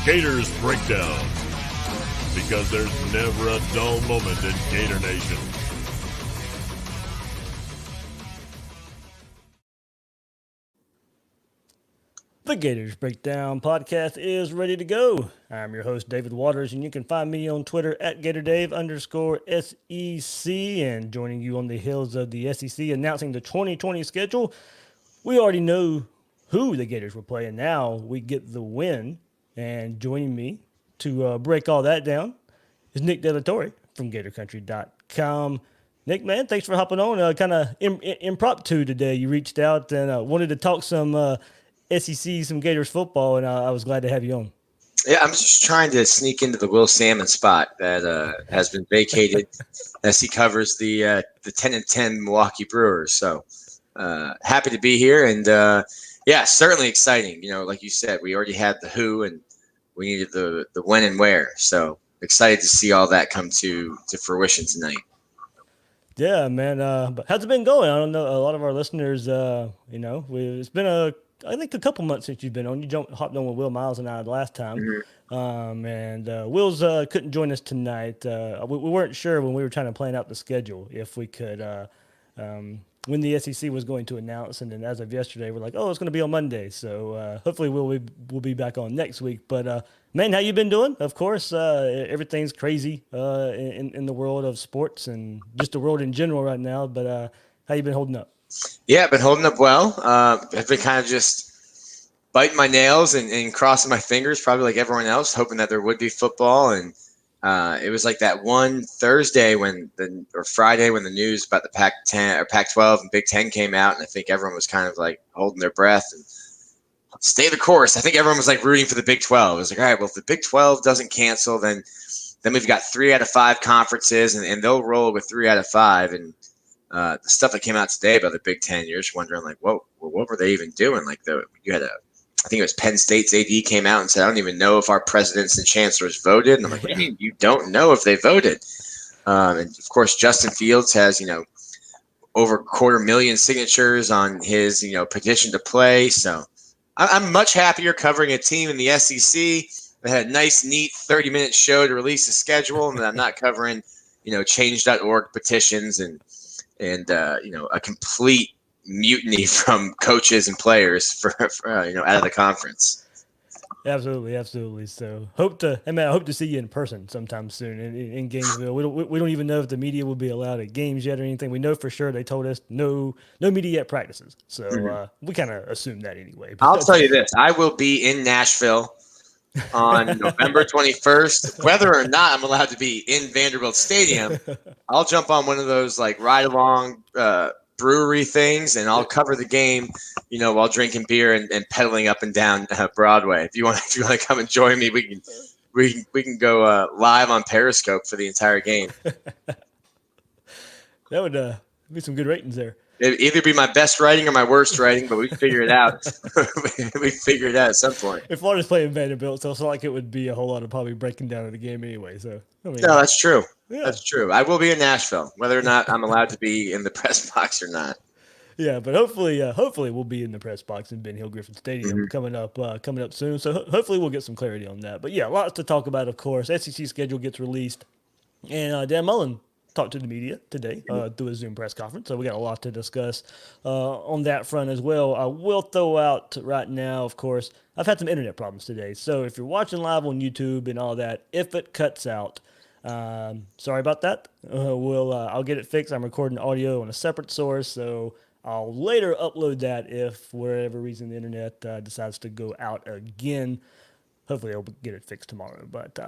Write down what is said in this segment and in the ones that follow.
Gators Breakdown, because there's never a dull moment in Gator Nation. The Gators Breakdown podcast is ready to go. I'm your host, David Waters, and you can find me on Twitter at GatorDave_SEC. And joining you on the heels of the SEC announcing the 2020 schedule, we already know who the Gators will play, and now we get the win. And joining me to break all that down is Nick Delatorre from GatorCountry.com. Nick, man, thanks for hopping on. Kind of impromptu today. You reached out and wanted to talk some SEC, some Gators football, and I was glad to have you on. Yeah, I'm just trying to sneak into the Will Salmon spot that has been vacated as he covers the 10-10 Milwaukee Brewers. So happy to be here, and yeah, certainly exciting. You know, like you said, we already had the who, and we needed the when and where. So excited to see all that come to fruition tonight. Yeah, man. But how's it been going? I don't know. A lot of our listeners, it's been I think a couple months since you've been on. You hopped on with Will Miles and I last time. Mm-hmm. Will's couldn't join us tonight. We weren't sure when we were trying to plan out the schedule if we could, when the SEC was going to announce. And then as of yesterday, we're like, oh, it's going to be on Monday. So hopefully we'll be back on next week. But man, how you been doing? Of course, everything's crazy in the world of sports and just the world in general right now. But how you been holding up? Yeah, I've been holding up well. I've been kind of just biting my nails and crossing my fingers, probably like everyone else, hoping that there would be football. And it was like that one Thursday or Friday when the news about the Pac-10 or Pac-12 and Big Ten came out, and I think everyone was kind of like holding their breath and stay the course. I think everyone was like rooting for the Big 12. It was like, all right, well, if the Big 12 doesn't cancel, then we've got 3 out of 5 conferences, and they'll roll with 3 out of 5. And the stuff that came out today about the Big Ten, you're just wondering, like, whoa, what were they even doing? Like, you had I think it was Penn State's AD came out and said, I don't even know if our presidents and chancellors voted. And I'm like, what do you mean you don't know if they voted? And of course, Justin Fields has, over 250,000 signatures on his, petition to play. So I'm much happier covering a team in the SEC that had a nice, neat 30-minute show to release a schedule, and that I'm not covering, change.org petitions and a complete mutiny from coaches and players for out of the conference. Absolutely. So I hope to see you in person sometime soon in Gainesville. We don't even know if the media will be allowed at games yet or anything. We know for sure they told us no media at practices. So we kind of assume that anyway. I'll tell you this: I will be in Nashville on November 21st. Whether or not I'm allowed to be in Vanderbilt Stadium, I'll jump on one of those like ride along brewery things, and I'll cover the game, while drinking beer and pedaling up and down Broadway. If you want to come and join me, we can go live on Periscope for the entire game. That would be some good ratings there. It'd either be my best writing or my worst writing, but we figure it out. We figure it out at some point. If Florida's playing Vanderbilt, so it's not like it would be a whole lot of probably breaking down of the game anyway. So no, that's true. Yeah. That's true. I will be in Nashville, whether or not I'm allowed to be in the press box or not. Yeah, but hopefully we'll be in the press box in Ben Hill Griffin Stadium coming up soon. So hopefully we'll get some clarity on that. But yeah, lots to talk about, of course. SEC schedule gets released, and Dan Mullen talked to the media today through a Zoom press conference. So we got a lot to discuss on that front as well. I will throw out right now, of course, I've had some internet problems today. So if you're watching live on YouTube and all that, if it cuts out, sorry about that. I'll get it fixed. I'm recording audio on a separate source, so I'll later upload that if for whatever reason the internet decides to go out again. Hopefully I'll get it fixed tomorrow, but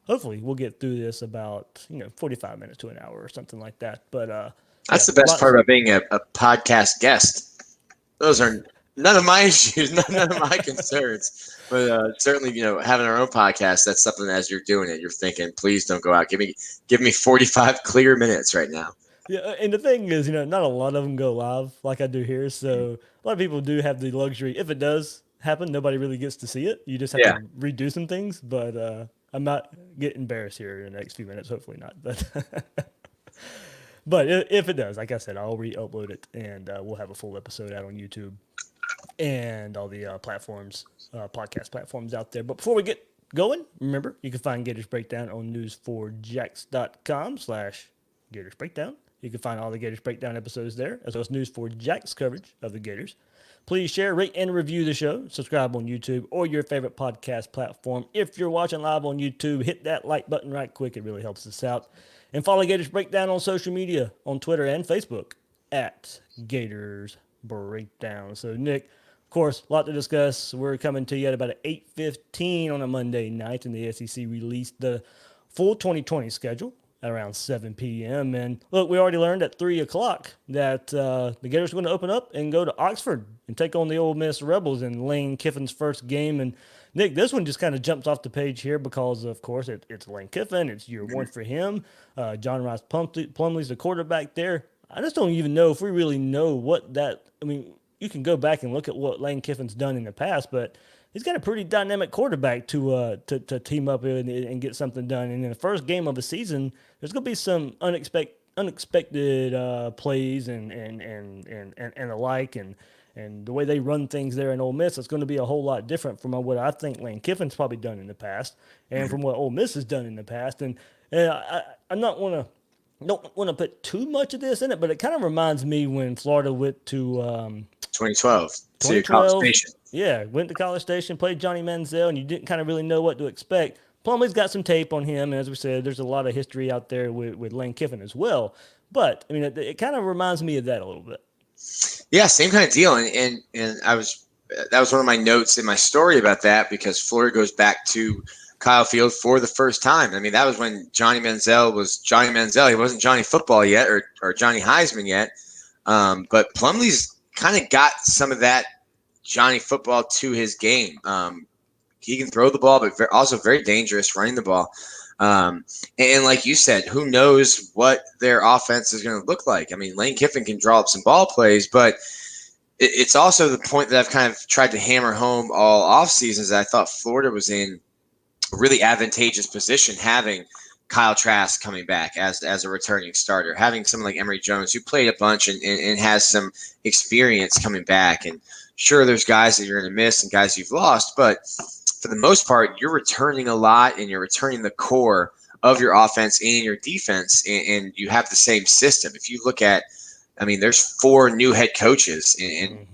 hopefully we'll get through this about 45 minutes to an hour or something like that. But that's the best part about being a podcast guest. Those are none of my issues, none of my concerns. But certainly, having our own podcast, that's something as you're doing it, you're thinking, please don't go out. Give me 45 clear minutes right now. Yeah, and the thing is, not a lot of them go live like I do here. So a lot of people do have the luxury. If it does happen, nobody really gets to see it. You just have to redo some things. But I might get embarrassed here in the next few minutes. Hopefully not. But if it does, like I said, I'll re-upload it, and we'll have a full episode out on YouTube and all the platforms, podcast platforms out there. But before we get going, remember, you can find Gators Breakdown on news4jax.com/Gators Breakdown. You can find all the Gators Breakdown episodes there, as well as News4Jax coverage of the Gators. Please share, rate, and review the show. Subscribe on YouTube or your favorite podcast platform. If you're watching live on YouTube, hit that like button right quick. It really helps us out. And follow Gators Breakdown on social media, on Twitter and Facebook, at Gators Breakdown. So, Nick, of course, a lot to discuss. We're coming to you at about 8:15 on a Monday night, and the SEC released the full 2020 schedule at around 7 p.m. And look, we already learned at 3 o'clock that the Gators are going to open up and go to Oxford and take on the Ole Miss Rebels in Lane Kiffin's first game. And Nick, this one just kind of jumps off the page here because, of course, it's Lane Kiffin. It's year one for him. John Rice Plumlee's the quarterback there. I just don't even know if we really know what that – I mean, you can go back and look at what Lane Kiffin's done in the past, but he's got a pretty dynamic quarterback to team up and get something done. And in the first game of the season, there's going to be some unexpected plays and the like, and the way they run things there in Ole Miss, it's going to be a whole lot different from what I think Lane Kiffin's probably done in the past, and from what Ole Miss has done in the past. And I'm not want to. Don't want to put too much of this in it, but it kind of reminds me when Florida went to 2012 to College Station. Yeah, went to College Station, played Johnny Manziel, and you didn't kind of really know what to expect. Plumlee's got some tape on him, and as we said, there's a lot of history out there with Lane Kiffin as well. But I mean, it kind of reminds me of that a little bit. Yeah, same kind of deal, and that was one of my notes in my story about that, because Florida goes back to Kyle Field for the first time. I mean, that was when Johnny Manziel was Johnny Manziel. He wasn't Johnny Football yet, or Johnny Heisman yet. But Plumlee's kind of got some of that Johnny Football to his game. He can throw the ball, but also very dangerous running the ball. And like you said, who knows what their offense is going to look like? I mean, Lane Kiffin can draw up some ball plays, but it's also the point that I've kind of tried to hammer home all off seasons. I thought Florida was in a really advantageous position, having Kyle Trask coming back as a returning starter, having someone like Emory Jones who played a bunch and has some experience coming back. And sure, there's guys that you're going to miss and guys you've lost, but for the most part, you're returning a lot, and you're returning the core of your offense and your defense, and you have the same system. If you look at, I mean, there's 4 new head coaches, and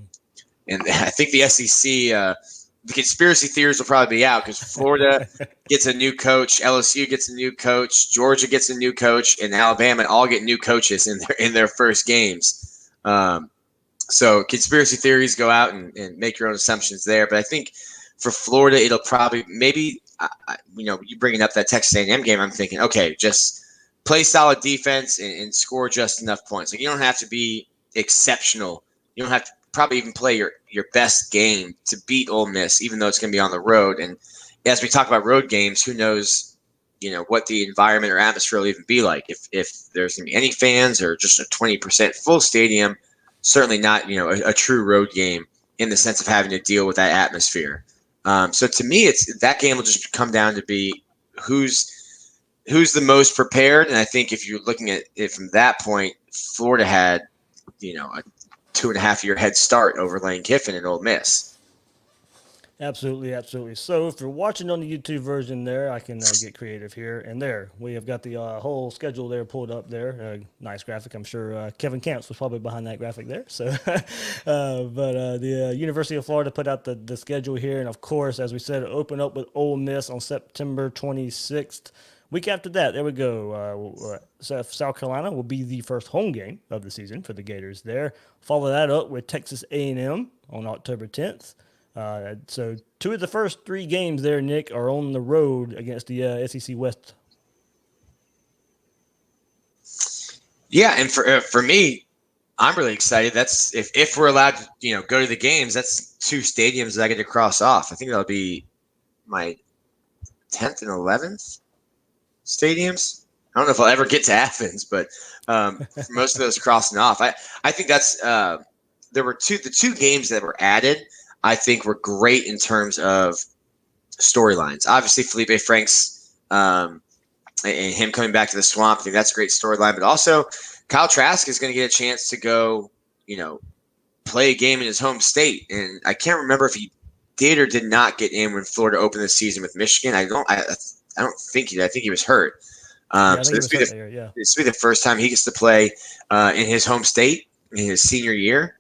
I think the SEC, the conspiracy theories will probably be out, because Florida gets a new coach, LSU gets a new coach, Georgia gets a new coach, and Alabama all get new coaches in their first games. So conspiracy theories, go out and make your own assumptions there. But I think for Florida, it'll probably maybe you bringing up that Texas A&M game, I'm thinking, okay, just play solid defense and score just enough points. Like, you don't have to be exceptional. You don't have to probably even play your best game to beat Ole Miss, even though it's going to be on the road. And as we talk about road games, who knows, what the environment or atmosphere will even be like. If there's going to be any fans or just a 20% full stadium, certainly not, a true road game in the sense of having to deal with that atmosphere. So to me, that game will just come down to be who's the most prepared. And I think if you're looking at it from that point, Florida had, a 2.5-year head start over Lane Kiffin and Ole Miss. Absolutely, absolutely. So if you're watching on the YouTube version there, I can get creative here. And there, we have got the whole schedule there pulled up there. Nice graphic. I'm sure Kevin Camps was probably behind that graphic there. So, but the University of Florida put out the schedule here. And, of course, as we said, open up with Ole Miss on September 26th. Week after that, there we go. South Carolina will be the first home game of the season for the Gators there. Follow that up with Texas A&M on October 10th. So 2 of the first 3 games there, Nick, are on the road against the SEC West. Yeah, and for me, I'm really excited. That's if we're allowed to go to the games. That's 2 stadiums that I get to cross off. I think that'll be my 10th and 11th stadiums. I don't know if I'll ever get to Athens, but for most of those crossing off, I think that's there were the 2 games that were added. I think were great in terms of storylines. Obviously, Felipe Franks and him coming back to the Swamp, I think that's a great storyline. But also, Kyle Trask is going to get a chance to go, play a game in his home state. And I can't remember if he did or did not get in when Florida opened the season with Michigan. I don't think he did. I think he was hurt. I So think it was there. Yeah. this will be the first time he gets to play in his home state in his senior year,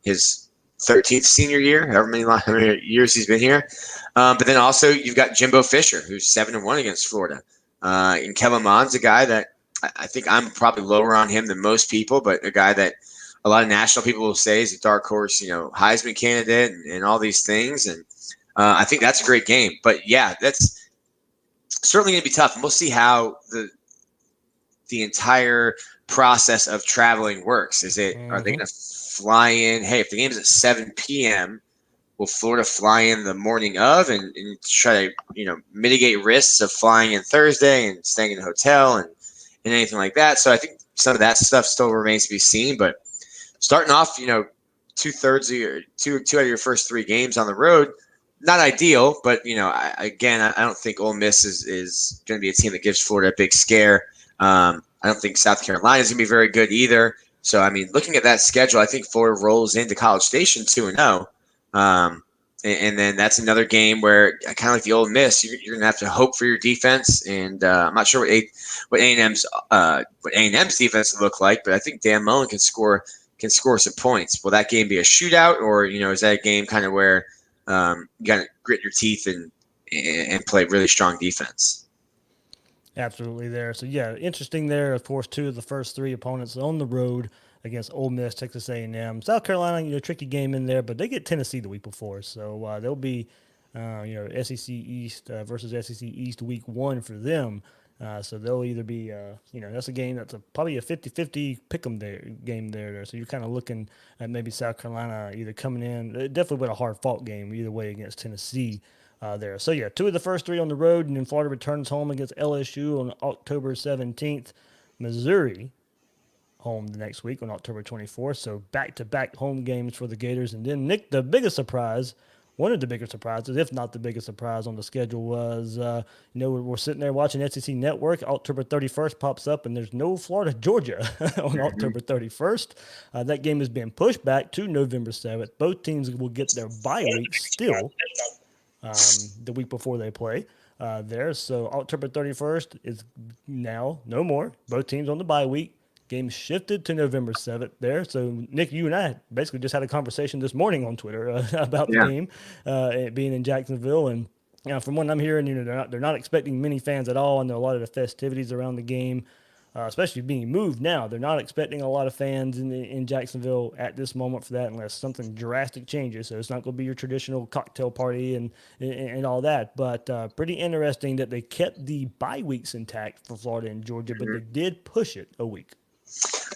his 13th senior year, however many years he's been here. But then also you've got Jimbo Fisher, who's 7-1 against Florida. And Kellen Mond's a guy that I think I'm probably lower on him than most people, but a guy that a lot of national people will say is a dark horse, Heisman candidate and all these things. And I think that's a great game. But yeah, that's certainly going to be tough. And we'll see how the entire process of traveling works. Are they going to fly in? Hey, if the game is at 7 p.m., will Florida fly in the morning of and try to, mitigate risks of flying in Thursday and staying in a hotel and anything like that? So I think some of that stuff still remains to be seen. But starting off, 2/3 of your two out of your first 3 games on the road, not ideal. But I don't think Ole Miss is going to be a team that gives Florida a big scare. I don't think South Carolina is going to be very good either. So I mean, looking at that schedule, I think Florida rolls into College Station 2-0. And then that's another game where kind of like the Ole Miss, you're going to have to hope for your defense. And I'm not sure what A&M's defense will look like, but I think Dan Mullen can score some points. Will that game be a shootout, or is that a game kind of where you got to grit your teeth and play really strong defense? Absolutely there. So yeah, interesting there. Of course, 2 of the first 3 opponents on the road against Ole Miss, Texas A&M, South Carolina. Tricky game in there, but they get Tennessee the week before, so they'll be SEC East versus SEC East week 1 for them. So they'll either be that's a game that's probably a 50-50 pick'em game there. So you're kind of looking at maybe South Carolina either coming in, definitely with a hard fought game either way against Tennessee. There. So, 2 of the first 3 on the road, and then Florida returns home against LSU on October 17th. Missouri home the next week on October 24th. So, back-to-back home games for the Gators. And then, Nick, one of the bigger surprises, if not the biggest surprise on the schedule was, we're sitting there watching SEC Network. October 31st pops up, and there's no Florida-Georgia on October 31st. That game has been pushed back to November 7th. Both teams will get their bye week still. The week before they play there. So October 31st is now no more. Both teams on the bye week. Game shifted to November 7th there. So, Nick, you and I basically just had a conversation this morning on Twitter about the game it being in Jacksonville. And from what I'm hearing, they're not expecting many fans at all, and there are a lot of the festivities around the game, especially being moved now. They're not expecting a lot of fans in Jacksonville at this moment for that, unless something drastic changes. So it's not going to be your traditional cocktail party and all that. But pretty interesting that they kept the bye weeks intact for Florida and Georgia, but they did push it a week.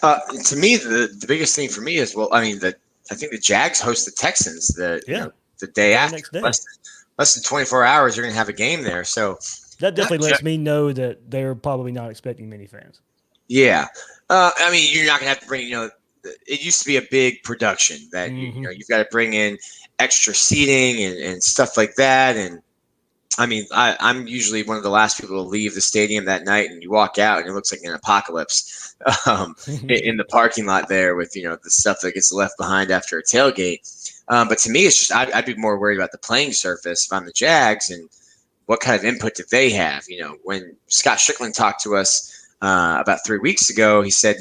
To me, the biggest thing for me is, I think the Jags host the Texans the day after. Next day. Less than 24 hours, you're going to have a game there. So that definitely lets me know that they're probably not expecting many fans. Yeah. You're not going to have to bring, it used to be a big production that, you've got to bring in extra seating and stuff like that. And I'm usually one of the last people to leave the stadium that night, and you walk out and it looks like an apocalypse in the parking lot there with, the stuff that gets left behind after a tailgate. But to me, it's just, I'd be more worried about the playing surface if I'm the Jags and what kind of input did they have? When Scott Strickland talked to us about 3 weeks ago, he said,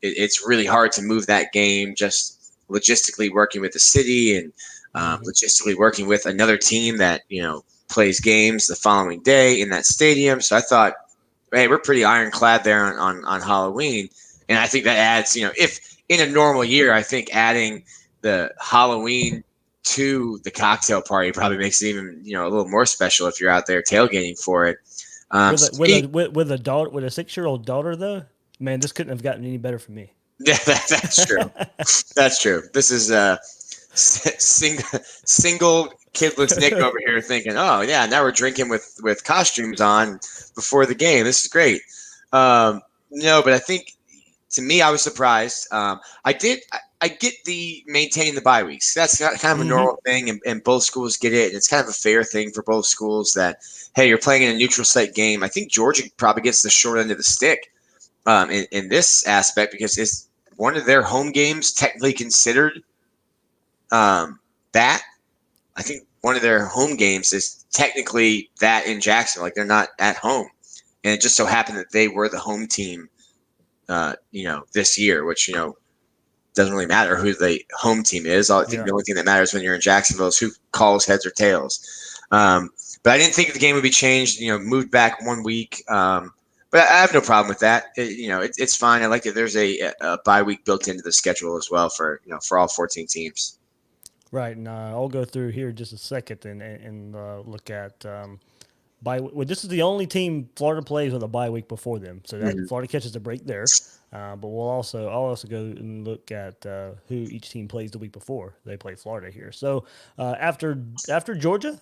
it's really hard to move that game, just logistically working with the city and logistically working with another team that, plays games the following day in that stadium. So I thought, hey, we're pretty ironclad there on Halloween. And I think that adds, if in a normal year, I think adding the Halloween to the cocktail party probably makes it even, a little more special if you're out there tailgating for it. With a 6-year-old daughter, though, man, this couldn't have gotten any better for me. Yeah, that's true. That's true. This is single kidless Nick over here thinking, oh yeah, now we're drinking with costumes on before the game. This is great. No, but I think to me, I was surprised. I get the maintaining the bye weeks. That's kind of a normal thing, and both schools get it. And it's kind of a fair thing for both schools that, hey, you're playing in a neutral site game. I think Georgia probably gets the short end of the stick in this aspect because one of their home games technically considered that. I think one of their home games is technically that in Jackson. Like they're not at home, and it just so happened that they were the home team, this year. Which doesn't really matter who the home team is. I think the only thing that matters when you're in Jacksonville is who calls heads or tails. But I didn't think the game would be changed. Moved back 1 week. But I have no problem with that. It's fine. I like that there's a bye week built into the schedule as well for all 14 teams. Right, and I'll go through here just a second and look at bye. Well, this is the only team Florida plays with a bye week before them, so that Florida catches a break there. But I'll also go and look at who each team plays the week before they play Florida here. So after Georgia,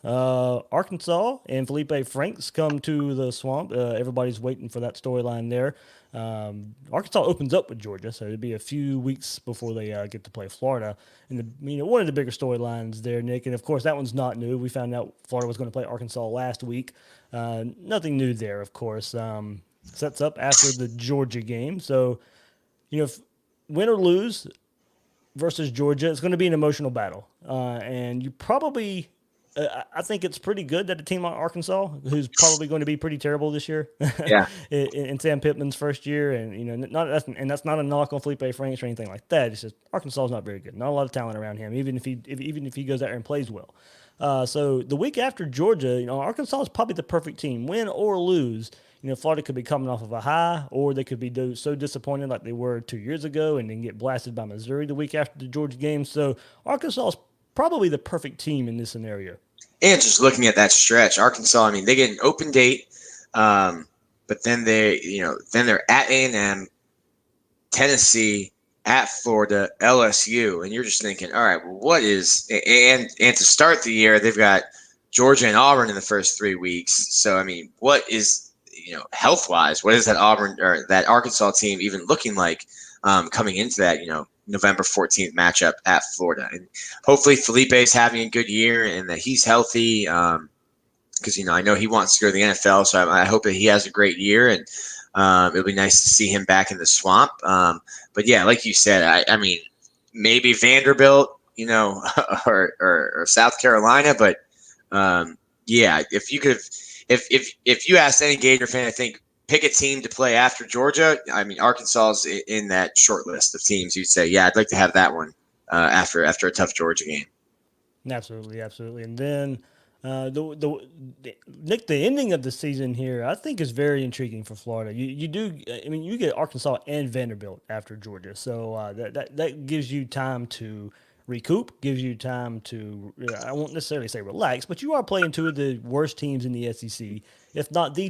Arkansas and Felipe Franks come to the Swamp. Everybody's waiting for that storyline there. Arkansas opens up with Georgia, so it'll be a few weeks before they get to play Florida. And one of the bigger storylines there, Nick, and of course that one's not new. We found out Florida was going to play Arkansas last week. Nothing new there, of course. Sets up after the Georgia game. So, if win or lose versus Georgia, it's going to be an emotional battle. And you probably, I think it's pretty good that a team like Arkansas, who's probably going to be pretty terrible this year, in Sam Pittman's first year, and that's not a knock on Felipe Franks or anything like that. It's just Arkansas is not very good. Not a lot of talent around him, even if he goes out there and plays well. So the week after Georgia, Arkansas is probably the perfect team, win or lose. Florida could be coming off of a high, or they could be so disappointed like they were 2 years ago and then get blasted by Missouri the week after the Georgia game. So Arkansas is probably the perfect team in this scenario. And just looking at that stretch, Arkansas, they get an open date, but then they're at A&M, Tennessee, at Florida, LSU, and you're just thinking, all right, well, what is and to start the year they've got Georgia and Auburn in the first 3 weeks. So what is health-wise, what is that Auburn or that Arkansas team even looking like coming into that November 14th matchup at Florida? And hopefully Felipe's having a good year and that he's healthy, because I know he wants to go to the NFL, so I hope that he has a great year, and it'll be nice to see him back in the Swamp. But yeah, like you said, I mean maybe Vanderbilt, or South Carolina, but yeah, if you could. If you asked any Gator fan, I think pick a team to play after Georgia. Arkansas is in that short list of teams. You'd say, yeah, I'd like to have that one after a tough Georgia game. Absolutely. And then Nick, the ending of the season here, I think is very intriguing for Florida. You get Arkansas and Vanderbilt after Georgia, so that gives you time to recoup, gives you time to, I won't necessarily say relax, but you are playing two of the worst teams in the SEC, if not the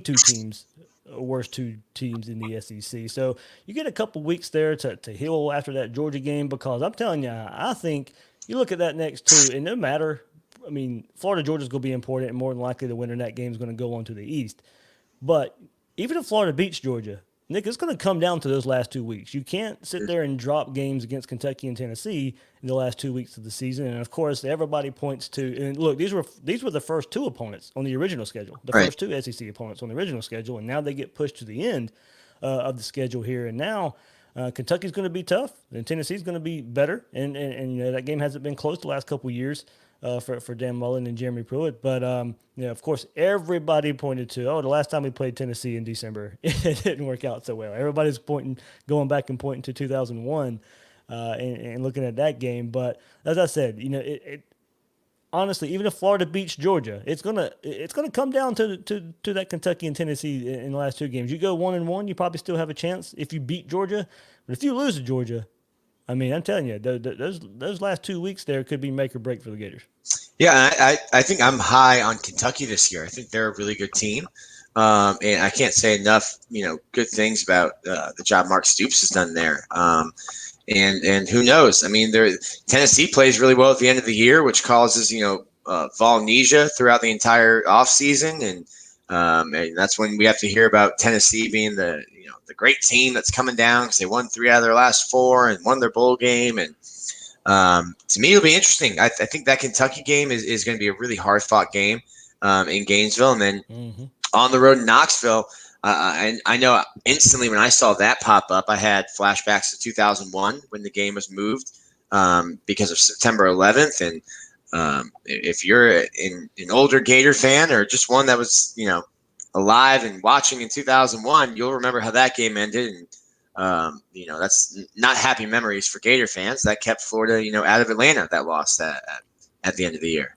worst two teams in the SEC. So you get a couple weeks there to heal after that Georgia game, because I'm telling you, I think you look at that next two, and no matter, Florida, Georgia's going to be important, and more than likely the winner in that game is going to go on to the East. But even if Florida beats Georgia, Nick, it's going to come down to those last 2 weeks. You can't sit there and drop games against Kentucky and Tennessee in the last 2 weeks of the season. And of course, everybody points to, and look, these were the first two opponents on the original schedule, first two SEC opponents on the original schedule, and now they get pushed to the end of the schedule here. And now Kentucky's going to be tough, and Tennessee's going to be better. And that game hasn't been close the last couple of years for Dan Mullen and Jeremy Pruitt. But, of course, everybody pointed to, the last time we played Tennessee in December, it didn't work out so well. Everybody's going back and pointing to 2001 and looking at that game. But as I said, honestly, even if Florida beats Georgia, it's gonna come down to that Kentucky and Tennessee in the last two games. You go 1-1, you probably still have a chance if you beat Georgia. But if you lose to Georgia, I'm telling you, those last 2 weeks there could be make or break for the Gators. Yeah, I think I'm high on Kentucky this year. I think they're a really good team, and I can't say enough, good things about the job Mark Stoops has done there. And who knows? Tennessee plays really well at the end of the year, which causes Volnesia throughout the entire offseason, and that's when we have to hear about Tennessee being the great team that's coming down because they won 3 out of their last 4 and won their bowl game. And to me, it'll be interesting. I think that Kentucky game is going to be a really hard fought game in Gainesville, and then on the road in Knoxville. I know instantly when I saw that pop up, I had flashbacks to 2001 when the game was moved because of September 11th. And if you're an older Gator fan or just one that was, alive and watching in 2001, you'll remember how that game ended. And, that's not happy memories for Gator fans. That kept Florida, out of Atlanta, that lost at the end of the year.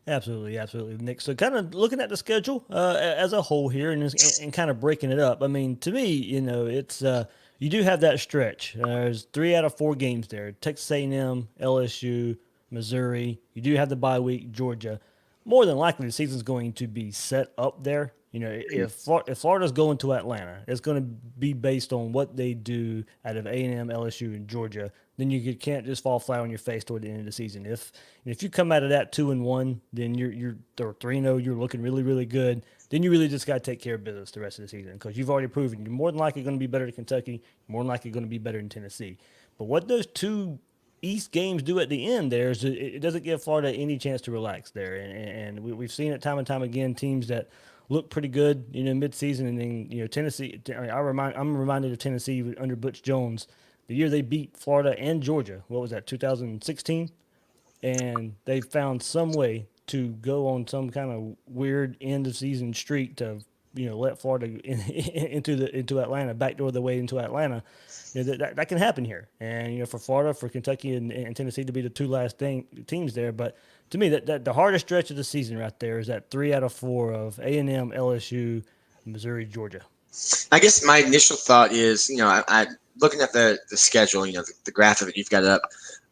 Absolutely, Nick. So, kind of looking at the schedule as a whole here, and kind of breaking it up. I mean, to me, it's you do have that stretch. There's 3 out of 4 games there: Texas A&M, LSU, Missouri. You do have the bye week, Georgia. More than likely, the season's going to be set up there. If Florida's going to Atlanta, it's going to be based on what they do out of A&M, LSU, and Georgia. Then you can't just fall flat on your face toward the end of the season. If you come out of that 2-1, then you're 3-0. You're looking really, really good. Then you really just got to take care of business the rest of the season because you've already proven you're more than likely going to be better than Kentucky. More than likely going to be better than Tennessee. But what those 2 East games do at the end there is it doesn't give Florida any chance to relax there, and we've seen it time and time again. Teams that look pretty good, mid-season, and then Tennessee. I'm reminded of Tennessee under Butch Jones, the year they beat Florida and Georgia. What was that, 2016? And they found some way to go on some kind of weird end of season streak to let Florida into Atlanta, backdoor the way into Atlanta. That can happen here, and for Florida, for Kentucky and Tennessee to be the 2 last teams there. But to me, that the hardest stretch of the season right there is that 3 out of 4 of A&M, LSU, Missouri, Georgia. I guess my initial thought is, I looking at the schedule, the graphic that you've got up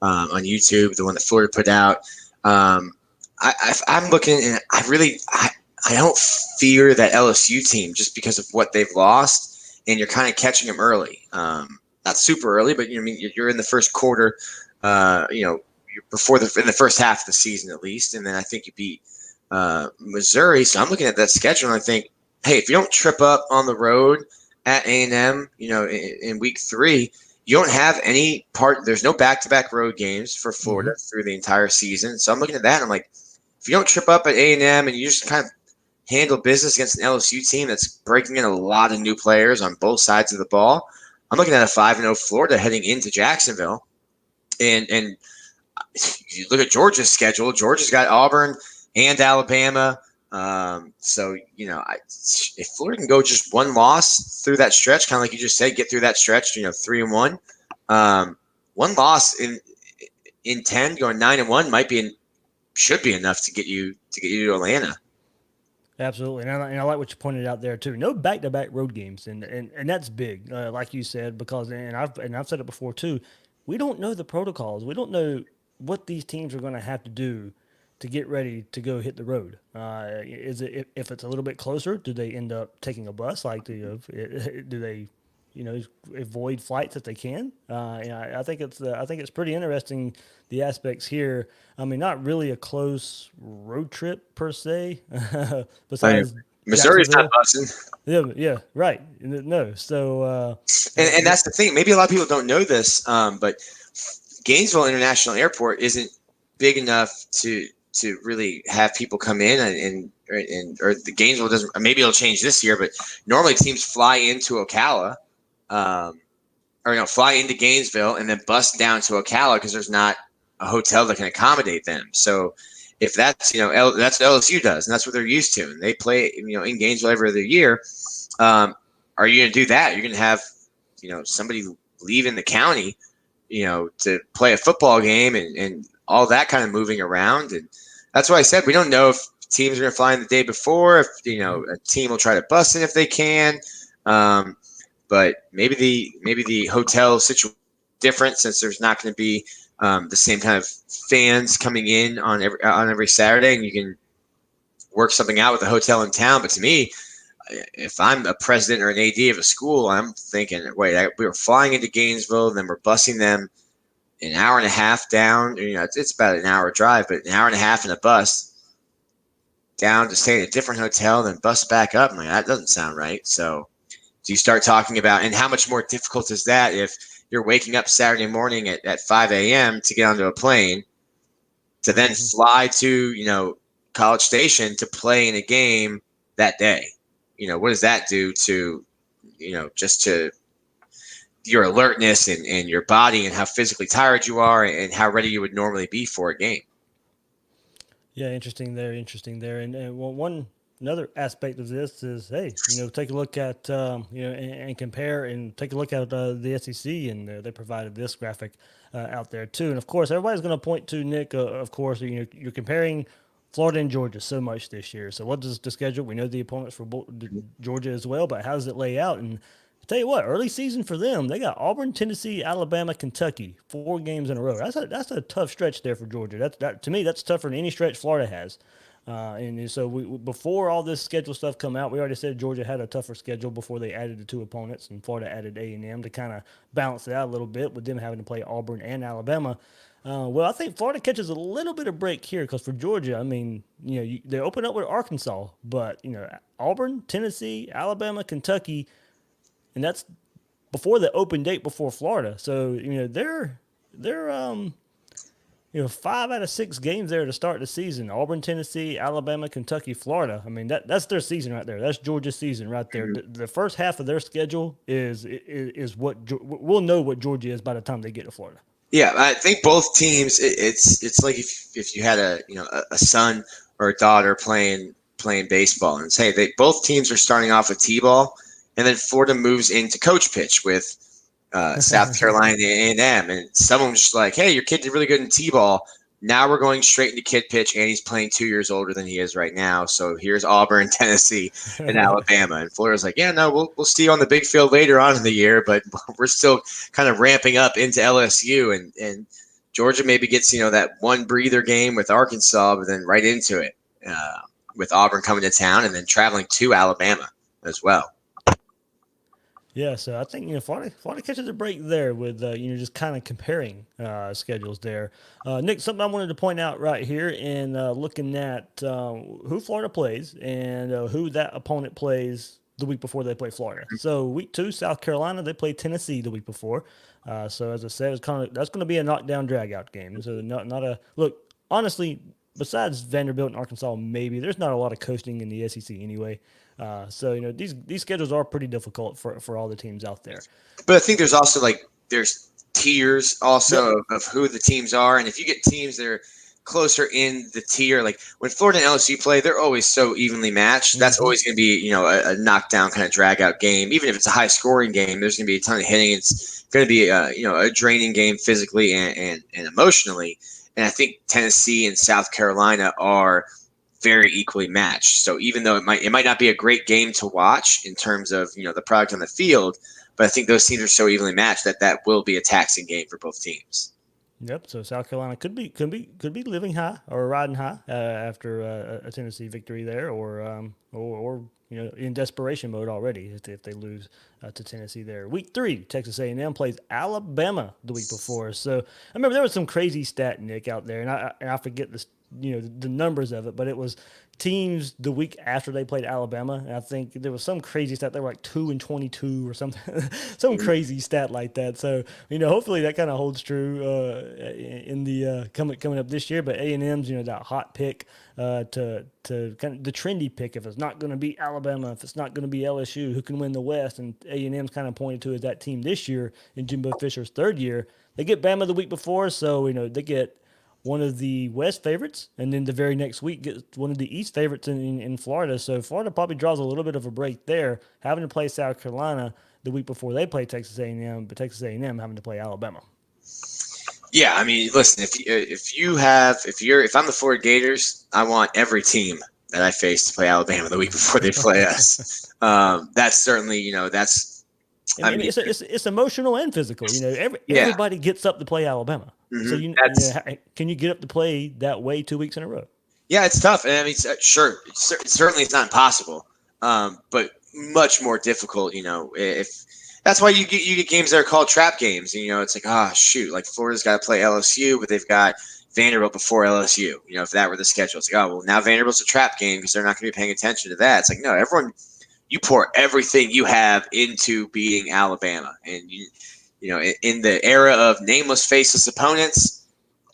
on YouTube, the one that Florida put out. I'm looking, and I don't fear that LSU team just because of what they've lost, and you're kind of catching them early. Not super early, but you're in the first quarter. You're in the first half of the season at least, and then I think you beat Missouri. So I'm looking at that schedule and I think, hey, if you don't trip up on the road at A&M, in week 3, you don't have any part. There's no back-to-back road games for Florida through the entire season. So I'm looking at that and I'm like, if you don't trip up at A&M and you just kind of handle business against an LSU team that's breaking in a lot of new players on both sides of the ball, I'm looking at a 5-0 Florida heading into Jacksonville. And you look at Georgia's schedule. Georgia's got Auburn and Alabama. So, if Florida can go just 1 loss through that stretch, kind of like you just said, get through that stretch, 3-1, 1 loss in 10 going 9-1 should be enough to get you to Atlanta. Absolutely, and I like what you pointed out there too. No back-to-back road games, and that's big, like you said, because I've said it before too. We don't know the protocols. We don't know what these teams are going to have to do to get ready to go hit the road. Is it if it's a little bit closer? Do they end up taking a bus? Like do they avoid flights if they can? I think it's pretty interesting, the aspects here. I mean, not really a close road trip per se. Besides Missouri's not busing. Yeah, right. No, so and that's the thing. Maybe a lot of people don't know this, but Gainesville International Airport isn't big enough to really have people come in or the Gainesville doesn't. Maybe it'll change this year, but normally teams fly into Ocala. Fly into Gainesville and then bus down to Ocala because there's not a hotel that can accommodate them. So if that's, that's what LSU does, and that's what they're used to, and they play, in Gainesville every other year. Are you going to do that? You're going to have, somebody leaving the county, to play a football game and all that kind of moving around. And that's why I said we don't know if teams are going to fly in the day before, if, a team will try to bus in if they can. But maybe the hotel situation is different since there's not going to be the same kind of fans coming in on every Saturday, and you can work something out with the hotel in town. But to me, if I'm a president or an AD of a school, I'm thinking, wait, we were flying into Gainesville, then we're busing them an hour and a half down. It's about an hour drive, but an hour and a half in a bus down to stay in a different hotel, then bus back up. I'm like, that doesn't sound right. So do you start talking about, and how much more difficult is that if you're waking up Saturday morning at 5 a.m. to get onto a plane to then fly to, College Station to play in a game that day? what does that do to, just to your alertness and your body and how physically tired you are and how ready you would normally be for a game. Yeah, interesting there. And another aspect of this is, hey, take a look at, and compare and take a look at the SEC, and they provided this graphic out there too. And of course, everybody's going to point to Nick. Of course, you're comparing Florida and Georgia so much this year. So what does the schedule? We know the opponents for Georgia as well, but how does it lay out? And tell you what, early season for them, they got Auburn, Tennessee, Alabama, Kentucky, 4 games in a row. That's a tough stretch there for Georgia. That to me, that's tougher than any stretch Florida has. And so before all this schedule stuff come out, we already said Georgia had a tougher schedule before they added the 2 opponents, and Florida added A&M to kind of balance it out a little bit with them having to play Auburn and Alabama. Well, I think Florida catches a little bit of break here because for Georgia, I mean, they open up with Arkansas, but Auburn, Tennessee, Alabama, Kentucky. And that's before the open date before Florida. So, they're 5 out of 6 games there to start the season. Auburn, Tennessee, Alabama, Kentucky, Florida. I mean, that's their season right there. That's Georgia's season right there. The first half of their schedule is what we'll know what Georgia is by the time they get to Florida. Yeah, I think both teams. It's like if you had a son or a daughter playing baseball, and say both teams are starting off with T-ball. And then Florida moves into coach pitch with South Carolina A&M. And someone's just like, hey, your kid did really good in T-ball. Now we're going straight into kid pitch, and he's playing 2 years older than he is right now. So here's Auburn, Tennessee, and Alabama. And Florida's like, yeah, no, we'll see you on the big field later on in the year, but we're still kind of ramping up into LSU. And Georgia maybe gets, that one breather game with Arkansas, but then right into it with Auburn coming to town and then traveling to Alabama as well. Yeah, so I think Florida catches a break there with just kind of comparing schedules there. Nick, something I wanted to point out right here in looking at who Florida plays and who that opponent plays the week before they play Florida. So week 2, South Carolina, they play Tennessee the week before. So as I said, that's going to be a knockdown dragout game. So not a look. Honestly, besides Vanderbilt and Arkansas, maybe there's not a lot of coasting in the SEC anyway. So these schedules are pretty difficult for all the teams out there. But I think there's also there's tiers also of who the teams are, and if you get teams that are closer in the tier, like when Florida and LSU play, they're always so evenly matched. That's always going to be a knockdown kind of drag out game. Even if it's a high scoring game, there's going to be a ton of hitting. It's going to be a draining game physically and emotionally. And I think Tennessee and South Carolina are very equally matched. So even though it might not be a great game to watch in terms of the product on the field, but I think those teams are so evenly matched that will be a taxing game for both teams. Yep. So South Carolina could be living high or riding high after a Tennessee victory there, or in desperation mode already if they lose to Tennessee there. Week 3, Texas A&M plays Alabama the week before. So I remember there was some crazy stat, Nick, out there, and I forget this. The numbers of it, but it was teams the week after they played Alabama. And I think there was some crazy stat. They were like 2-22 or something, some crazy stat like that. So, hopefully that kind of holds true in the coming up this year. But A&M's, that hot pick to kind of the trendy pick. If it's not going to be Alabama, if it's not going to be LSU, who can win the West? And A&M's kind of pointed to as that team this year in Jimbo Fisher's 3rd year. They get Bama the week before, so they get one of the West favorites, and then the very next week gets one of the East favorites in Florida. So Florida probably draws a little bit of a break there, having to play South Carolina the week before they play Texas A&M, but Texas A&M having to play Alabama. Yeah, I mean, listen, if I'm the Florida Gators, I want every team that I face to play Alabama the week before they play us. That's certainly, that's. It's emotional and physical. Everybody gets up to play Alabama. Mm-hmm. So can you get up to play that way 2 weeks in a row? Yeah, it's tough. And I mean, sure, certainly it's not impossible, but much more difficult. If that's why you get games that are called trap games. It's like, shoot, like Florida's got to play LSU, but they've got Vanderbilt before LSU. If that were the schedule, it's like, now Vanderbilt's a trap game because they're not going to be paying attention to that. It's like, no, everyone. You pour everything you have into beating Alabama. And, in the era of nameless, faceless opponents,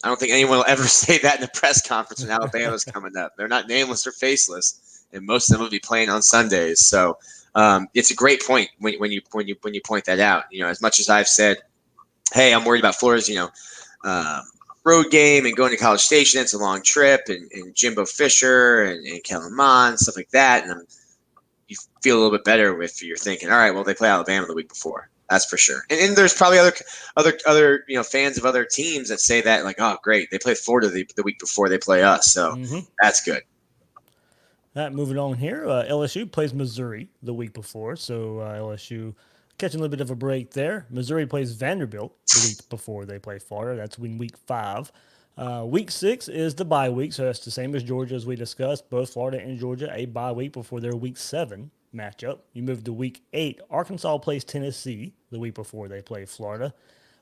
I don't think anyone will ever say that in a press conference when Alabama's coming up. They're not nameless or faceless. and most of them will be playing on Sundays. So it's a great point when you point that out. As much as I've said, hey, I'm worried about Florida's road game and going to College Station. It's a long trip, and Jimbo Fisher and Kellen Mond, stuff like that, and you feel a little bit better if you're thinking, all right, well, they play Alabama the week before. That's for sure. And there's probably other fans of other teams that say that, like, oh, great, they play Florida the week before they play us, so that's good. Moving on here, LSU plays Missouri the week before, so LSU catching a little bit of a break there. Missouri plays Vanderbilt the week before they play Florida. That's in week 5. Week 6 is the bye week, so that's the same as Georgia as we discussed. Both Florida and Georgia a bye week before their week 7 matchup. You move to week 8. Arkansas plays Tennessee the week before they play Florida.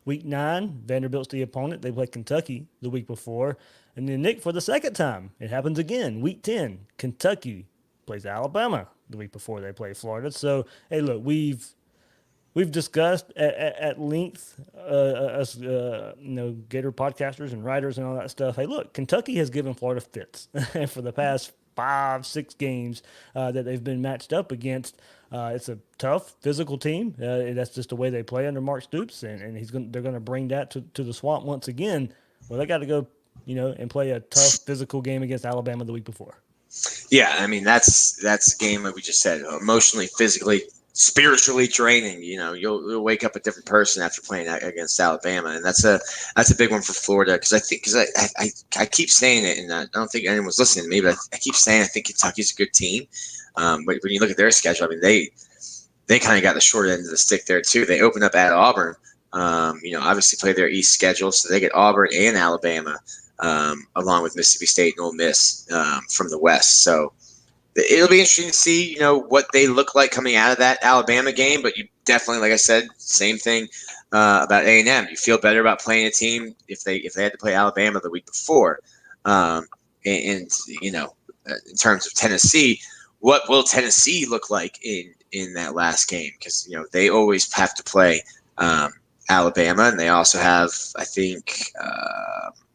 Week 9, Vanderbilt's the opponent. They play Kentucky the week before. And then, Nick, for the second time, it happens again. Week 10, Kentucky plays Alabama the week before they play Florida. So, hey, look, we've discussed at length, us, Gator podcasters and writers and all that stuff. Hey, look, Kentucky has given Florida fits for the past 5-6 games that they've been matched up against. It's a tough physical team. That's just the way they play under Mark Stoops, and they're going to bring that to the Swamp once again. Well, they got to go, and play a tough physical game against Alabama the week before. Yeah, I mean that's a game that we just said, emotionally, physically, spiritually draining. You'll wake up a different person after playing against Alabama, and that's a big one for Florida because I keep saying it, and I don't think anyone's listening to me, but I keep saying I think Kentucky's a good team. But when you look at their schedule, I mean they kind of got the short end of the stick there too. They open up at Auburn, obviously play their East schedule, so they get Auburn and Alabama, along with Mississippi State and Ole Miss from the West. So it'll be interesting to see, what they look like coming out of that Alabama game. But you definitely, like I said, same thing about A&M. You feel better about playing a team if they had to play Alabama the week before. In terms of Tennessee, what will Tennessee look like in that last game? Because they always have to play Alabama, and they also have, I think,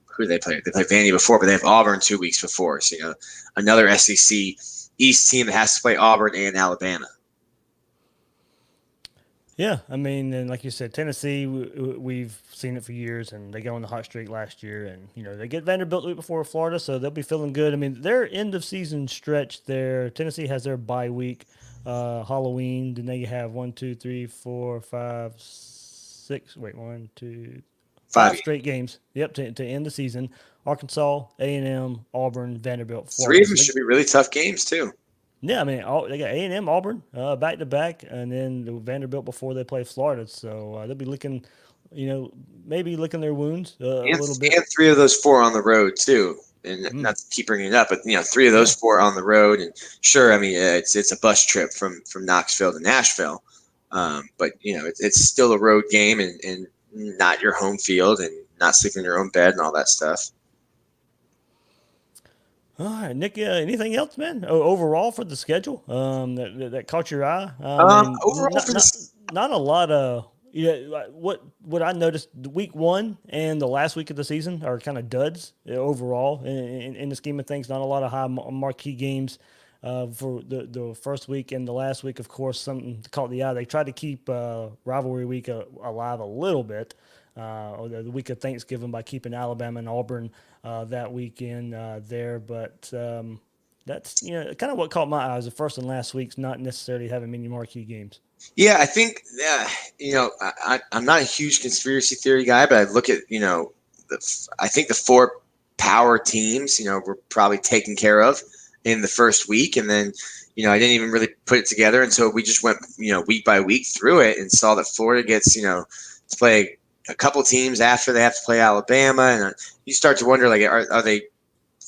who do they play? They played Vandy before, but they have Auburn 2 weeks before. So another SEC East team that has to play Auburn and Alabama. Yeah, I mean, and like you said, Tennessee, we've seen it for years, and they go on the hot streak last year, and they get Vanderbilt the week before Florida, so they'll be feeling good. I mean, their end of season stretch there, Tennessee has their bye week, Halloween. Then they have 5 straight games. Yep, to end the season. Arkansas, A&M, Auburn, Vanderbilt, Florida. 3 of them should be really tough games too. Yeah, I mean, they got A&M, Auburn, back to back, and then the Vanderbilt before they play Florida. So they'll be looking, maybe licking their wounds a little bit. And 3 of those 4 on the road too. And not to keep bringing it up, but 3 of those 4 on the road. And sure, I mean, it's a bus trip from Knoxville to Nashville, but it's still a road game and not your home field and not sleeping in your own bed and all that stuff. All right, Nick, anything else, man, overall for the schedule that caught your eye? Overall, not a lot of what I noticed. Week 1 and the last week of the season are kind of duds overall in the scheme of things. Not a lot of high marquee games for the first week and the last week. Of course, something caught the eye. They tried to keep rivalry week alive a little bit, or the week of Thanksgiving, by keeping Alabama and Auburn that weekend there. But that's kind of what caught my eye. The first and last weeks not necessarily having many marquee games. Yeah, I think I'm not a huge conspiracy theory guy, but I look at I think the 4 power teams were probably taken care of in the first week, and then I didn't even really put it together until we just went week by week through it and saw that Florida gets to play a couple teams after they have to play Alabama, and you start to wonder, like,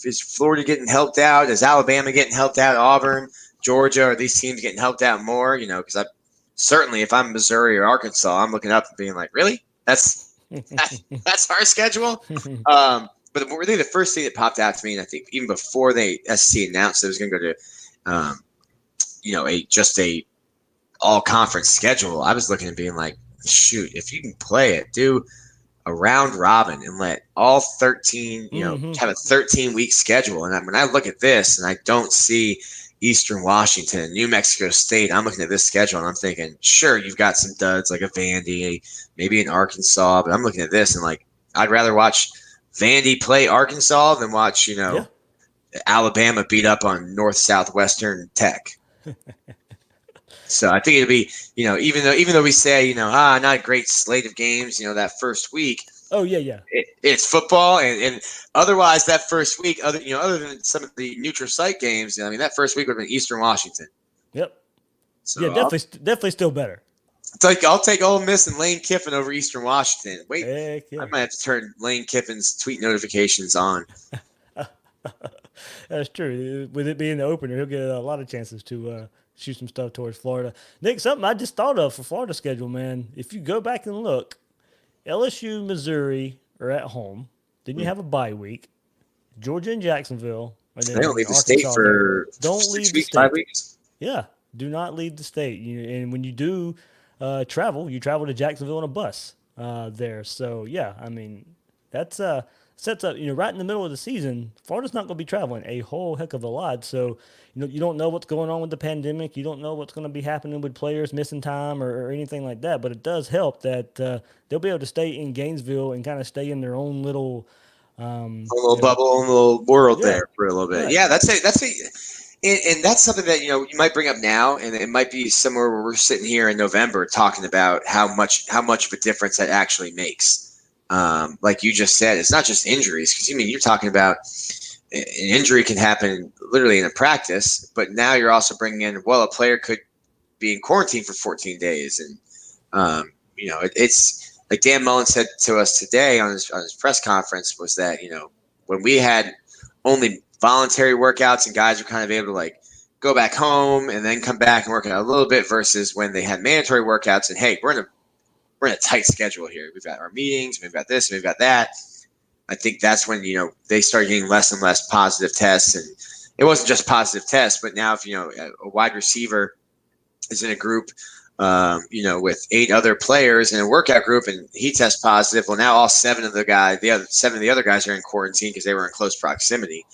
is Florida getting helped out? Is Alabama getting helped out? Auburn, Georgia, are these teams getting helped out more? Because certainly if I'm Missouri or Arkansas, I'm looking up and being like, really? That's our schedule? But really the first thing that popped out to me, and I think even before they SC announced it was going to go to, just a all conference schedule, I was looking and being like, shoot, if you can play it, do a round robin and let all 13, have a 13-week schedule. And when I look at this and I don't see Eastern Washington, New Mexico State. I'm looking at this schedule and I'm thinking, sure, you've got some duds like a Vandy, maybe in Arkansas, but I'm looking at this and like I'd rather watch Vandy play Arkansas than watch, Yeah. Alabama beat up on North Southwestern Tech. So I think it'll be, even though we say, not a great slate of games, that first week. Oh yeah. It's football, and otherwise that first week, other than some of the neutral site games, that first week would have been Eastern Washington. Yep. So yeah, definitely still better. I'll take Ole Miss and Lane Kiffin over Eastern Washington. Wait, Heck yeah. I might have to turn Lane Kiffin's tweet notifications on. That's true. With it being the opener, he'll get a lot of chances to shoot some stuff towards Florida. Nick, something I just thought of for Florida schedule, man. If you go back and look, LSU, Missouri are at home. Then you have a bye week. Georgia and Jacksonville. And then They don't leave the Arkansas state for don't 6 leave the weeks, state. 5 weeks. Yeah, do not leave the state. And when you do travel, you travel to Jacksonville on a bus there. So yeah, that's sets up. Right in the middle of the season, Florida's not going to be traveling a whole heck of a lot. So you don't know what's going on with the pandemic. You don't know what's going to be happening with players missing time or anything like that. But it does help that they'll be able to stay in Gainesville and kind of stay in their own little. A little bubble, a little world there for a little bit. Right. Yeah, that's it. And that's something that you might bring up now, and it might be somewhere where we're sitting here in November talking about how much of a difference that actually makes. Like you just said, it's not just injuries, because you're talking about an injury can happen literally in a practice, but now you're also bringing in, a player could be in quarantine for 14 days, and it's like Dan Mullen said to us today on his press conference was that when we had only voluntary workouts and guys were kind of able to like go back home and then come back and work out a little bit versus when they had mandatory workouts and hey, we're in a tight schedule here. We've got our meetings, we've got this, and we've got that. I think that's when they started getting less and less positive tests, and it wasn't just positive tests, but now if a wide receiver is in a group, with 8 other players in a workout group and he tests positive, well now all 7 of the other guys are in quarantine because they were in close proximity.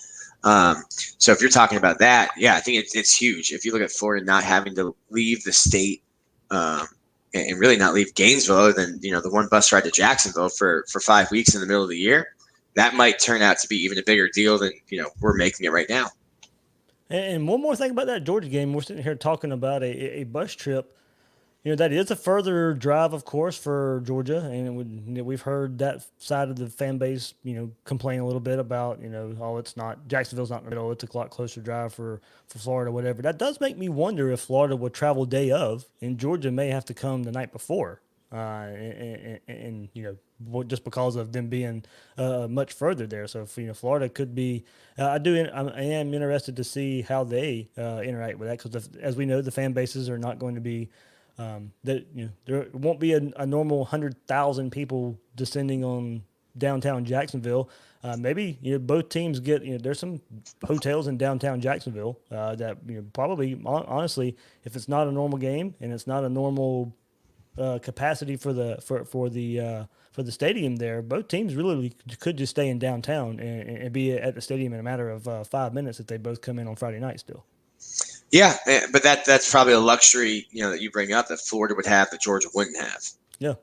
So if you're talking about that, I think it's huge. If you look at Florida not having to leave the state, and really not leave Gainesville other than, the one bus ride to Jacksonville for 5 weeks in the middle of the year, that might turn out to be even a bigger deal than, we're making it right now. And one more thing about that Georgia game, we're sitting here talking about a bus trip. That is a further drive, of course, for Georgia, and we've heard that side of the fan base, complain a little bit about, it's not Jacksonville's not in the middle; it's a lot closer drive for Florida, whatever. That does make me wonder if Florida will travel day of, and Georgia may have to come the night before, and just because of them being much further there. So if, Florida could be, I am interested to see how they interact with that, because as we know, the fan bases are not going to be. There won't be a normal 100,000 people descending on downtown Jacksonville. Maybe both teams get there's some hotels in downtown Jacksonville that probably honestly, if it's not a normal game and it's not a normal capacity for the stadium there, both teams really could just stay in downtown and be at the stadium in a matter of 5 minutes if they both come in on Friday night still. Yeah, but that's probably a luxury, that you bring up that Florida would have that Georgia wouldn't have. Yeah.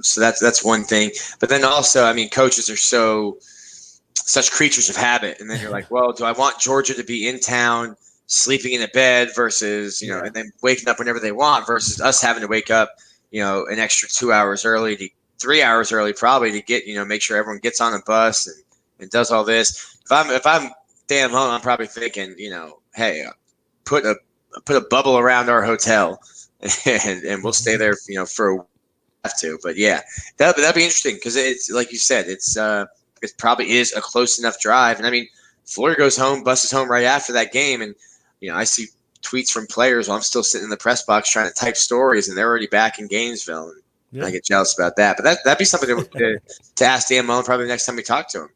So that's one thing. But then also, coaches are such creatures of habit. And then you're like, well, do I want Georgia to be in town, sleeping in a bed versus, and then waking up whenever they want versus us having to wake up, an extra 2 hours early 3 hours early probably to get, make sure everyone gets on a bus and does all this. If I'm Dan Mullen, I'm probably thinking, hey, put a bubble around our hotel and we'll stay there, for a week have to. But yeah, that'd be interesting because it's like you said, it probably is a close enough drive. And Florida goes home, buses home right after that game. And, I see tweets from players while I'm still sitting in the press box trying to type stories and they're already back in Gainesville. And I get jealous about that. But that'd be something to ask Dan Mullen probably the next time we talk to him.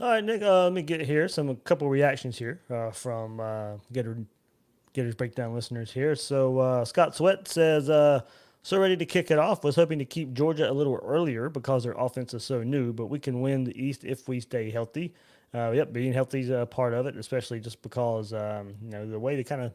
All right, Nick, let me get here a couple reactions here from Gators Breakdown listeners here. So Scott Sweat says, so ready to kick it off. Was hoping to keep Georgia a little earlier because their offense is so new, but we can win the East if we stay healthy. Yep, being healthy is a part of it, especially just because the way they kind of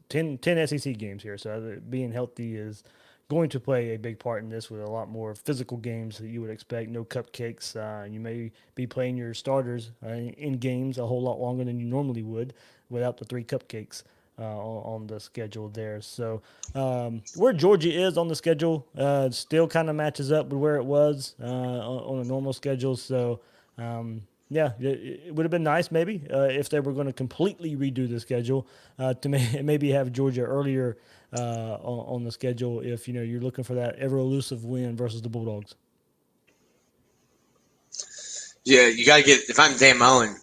10 SEC games here, so being healthy is going to play a big part in this with a lot more physical games that you would expect. No cupcakes. You may be playing your starters in games a whole lot longer than you normally would without the 3 cupcakes on the schedule there. So where Georgia is on the schedule still kind of matches up with where it was on a normal schedule. So yeah, it would have been nice maybe if they were going to completely redo the schedule to maybe have Georgia earlier on the schedule if you're looking for that ever elusive win versus the Bulldogs. Yeah, you got to get. If I'm Dan Mullen,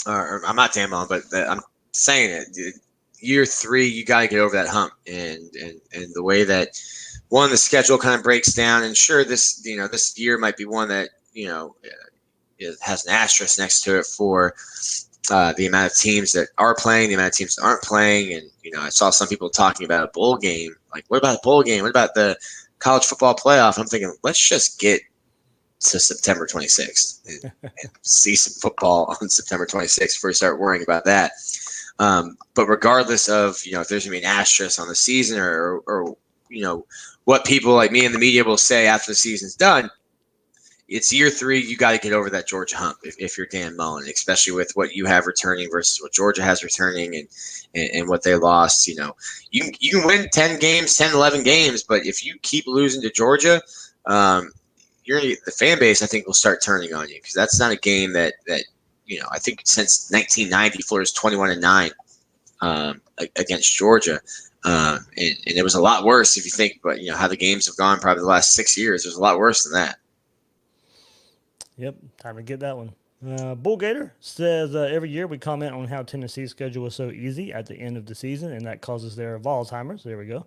or I'm not Dan Mullen, but I'm saying it. Year 3, you got to get over that hump, and the way that the schedule kind of breaks down. And sure, this year might be one that it has an asterisk next to it for the amount of teams that are playing, the amount of teams that aren't playing. And, I saw some people talking about a bowl game. Like, what about a bowl game? What about the college football playoff? I'm thinking, let's just get to September 26th and see some football on September 26th before we start worrying about that. But regardless of, if there's going to be an asterisk on the season or what people like me in the media will say after the season's done, it's year 3. You got to get over that Georgia hump if you're Dan Mullen, especially with what you have returning versus what Georgia has returning and what they lost. You can win 10 games, 10, 11 games, but if you keep losing to Georgia, the fan base, I think, will start turning on you because that's not a game that I think since 1990, Florida's 21-9 against Georgia. And it was a lot worse if you think about how the games have gone probably the last 6 years. It was a lot worse than that. Yep, time to get that one. Bull Gator says every year we comment on how Tennessee's schedule was so easy at the end of the season, and that causes their Alzheimer's. There we go.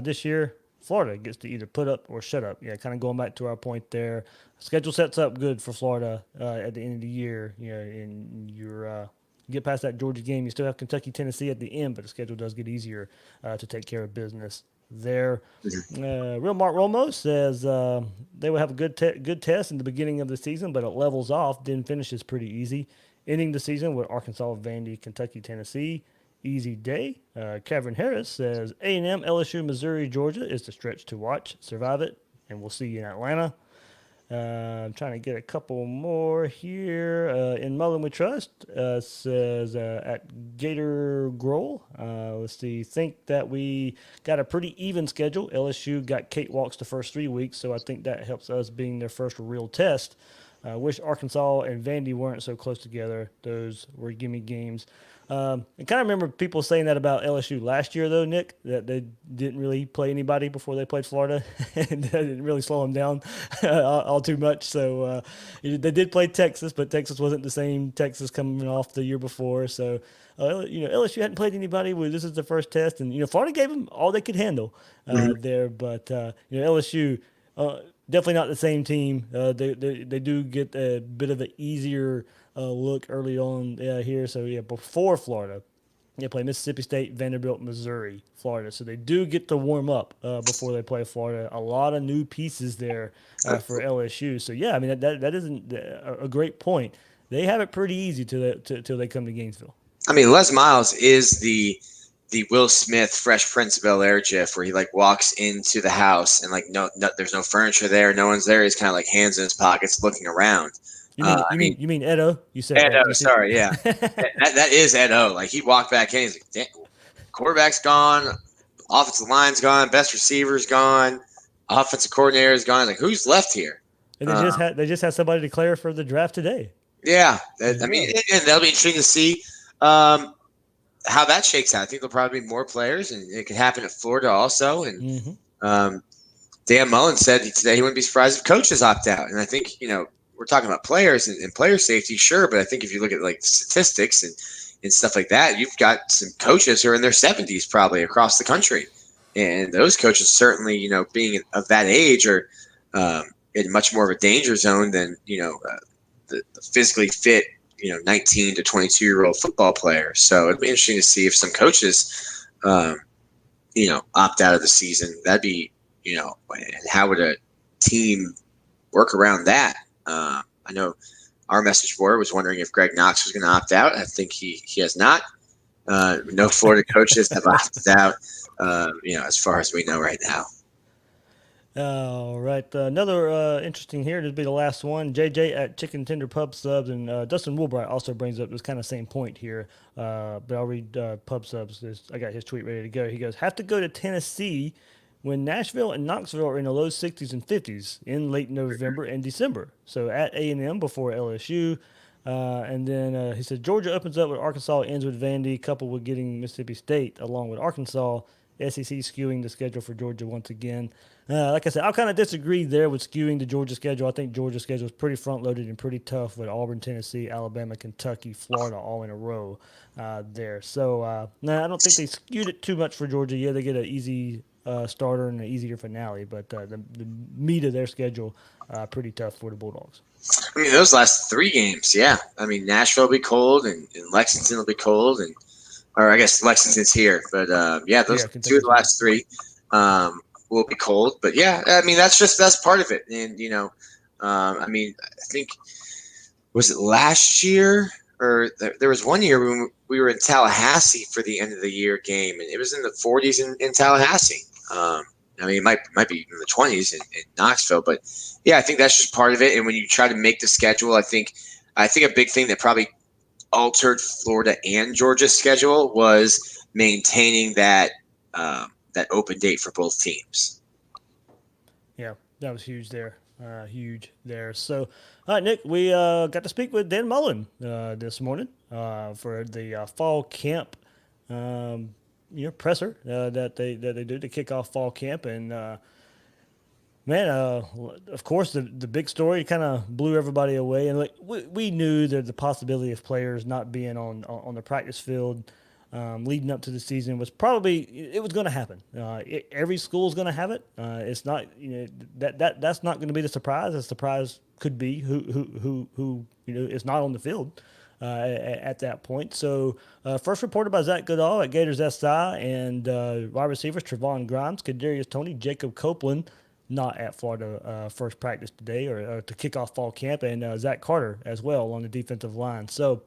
This year, Florida gets to either put up or shut up. Yeah, kind of going back to our point there. Schedule sets up good for Florida at the end of the year. And you get past that Georgia game, you still have Kentucky, Tennessee at the end, but the schedule does get easier to take care of business there. Real Mark Romo says they will have a good test in the beginning of the season, but it levels off, then finishes pretty easy. Ending the season with Arkansas, Vandy, Kentucky, Tennessee. Easy day. Kevin Harris says A&M, LSU, Missouri, Georgia is the stretch to watch. Survive it, and we'll see you in Atlanta. I'm trying to get a couple more here. In Mullen We Trust says at Gator Growl. Let's see. Think that we got a pretty even schedule. LSU got cakewalks the first 3 weeks, so I think that helps us being their first real test. Wish Arkansas and Vandy weren't so close together. Those were gimme games. I kind of remember people saying that about LSU last year, though, Nick, that they didn't really play anybody before they played Florida, and that didn't really slow them down all too much. So they did play Texas, but Texas wasn't the same Texas coming off the year before. So LSU hadn't played anybody. This is the first test, and Florida gave them all they could handle there. But LSU. Definitely not the same team. They do get a bit of an easier look early on here. So, before Florida, they play Mississippi State, Vanderbilt, Missouri, Florida. So they do get to warm up before they play Florida. A lot of new pieces there for LSU. So, that isn't a great point. They have it pretty easy till they come to Gainesville. I mean, Les Miles is the Will Smith Fresh Prince of Bel-Air gif where he walks into the house and no, there's no furniture there, no one's there. He's kind of hands in his pockets looking around. You mean Edo? You said Edo. Sorry, yeah, that is Edo. He walked back in. He's like, damn, quarterback's gone, offensive line's gone, best receiver's gone, offensive coordinator's gone. Who's left here? And they just had somebody declare for the draft today. Yeah, I mean, and that'll be interesting to see. How that shakes out. I think there'll probably be more players, and it could happen at Florida also. And Dan Mullen said today he wouldn't be surprised if coaches opt out. And I think, we're talking about players and player safety, sure, but I think if you look at statistics and stuff like that, you've got some coaches who are in their 70s probably across the country. And those coaches certainly, being of that age are in much more of a danger zone than, the physically fit 19 to 22-year-old football players. So it'd be interesting to see if some coaches, opt out of the season. That'd be, and how would a team work around that? I know our message board was wondering if Greg Knox was going to opt out. I think he has not. No Florida coaches have opted out, as far as we know right now. All right. Another interesting here. This will be the last one. JJ at Chicken Tender Pub Subs, and Dustin Woolbright also brings up this kind of same point here. But I'll read Pub Subs. I got his tweet ready to go. He goes, have to go to Tennessee when Nashville and Knoxville are in the low 60s and 50s in late November and December. So at A&M before LSU. And then he said, Georgia opens up with Arkansas, ends with Vandy, coupled with getting Mississippi State along with Arkansas. SEC skewing the schedule for Georgia once again. Like I said, I'll kind of disagree there with skewing the Georgia schedule. I think Georgia's schedule is pretty front-loaded and pretty tough with Auburn, Tennessee, Alabama, Kentucky, Florida all in a row there. So, I don't think they skewed it too much for Georgia. Yeah, they get an easy starter and an easier finale, but the meat of their schedule pretty tough for the Bulldogs. I mean, those last 3 games, yeah. I mean, Nashville will be cold, and Lexington will be cold, or I guess Lexington's here. But, those 2 of the last 3 will be cold. But, yeah, I mean, that's part of it. And, I think, was it last year? Or there was one year when we were in Tallahassee for the end of the year game, and it was in the 40s in Tallahassee. It might be in the 20s in Knoxville, but yeah, I think that's just part of it. And when you try to make the schedule, I think a big thing that probably altered Florida and Georgia's schedule was maintaining that open date for both teams. Yeah, that was huge there. So, all right, Nick, we got to speak with Dan Mullen this morning for the fall camp presser that they do to kick off fall camp. And of course, the big story kind of blew everybody away. And we knew that the possibility of players not being on the practice field leading up to the season was it was going to happen. Every school is going to have it. It's not that's not going to be the surprise. The surprise could be who is not on the field at that point. So first reported by Zach Goodall at Gators SI, and wide receivers Trevon Grimes, Kadarius Toney, Jacob Copeland not at Florida first practice today or to kick off fall camp, and Zach Carter as well on the defensive line. So.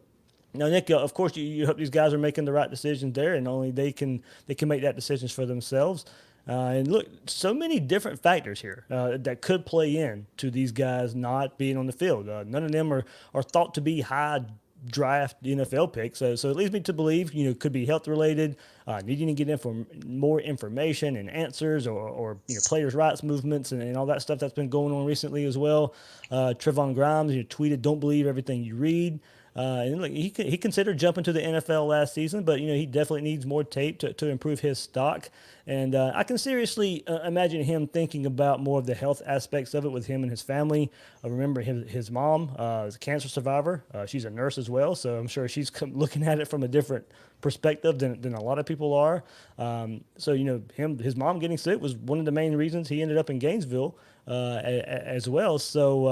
Now, Nick, of course, you hope these guys are making the right decisions there, and only they can make that decisions for themselves. And look, so many different factors here that could play in to these guys not being on the field. None of them are thought to be high draft NFL picks. So it leads me to believe, could be health related, needing to get more information and answers, or players' rights movements and all that stuff that's been going on recently as well. Trevon Grimes tweeted, "Don't believe everything you read." And look, he considered jumping to the NFL last season, but he definitely needs more tape to improve his stock. And I can seriously imagine him thinking about more of the health aspects of it with him and his family. I remember his mom is a cancer survivor. She's a nurse as well, so I'm sure she's looking at it from a different perspective than a lot of people are. So his mom getting sick was one of the main reasons he ended up in Gainesville as well. So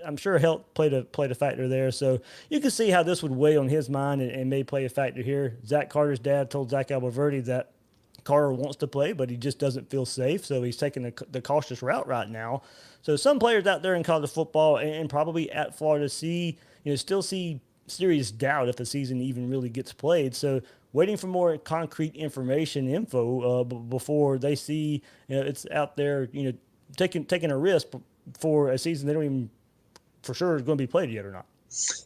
I'm sure health played a factor there. So you can see how this would weigh on his mind and may play a factor here. Zach Carter's dad told Zach Alberverdi that Carter wants to play, but he just doesn't feel safe, so he's taking the cautious route right now. So some players out there in college football and probably at Florida still see serious doubt if the season even really gets played. So waiting for more concrete info before they see it's out there, taking a risk for a season they don't even for sure is going to be played yet or not.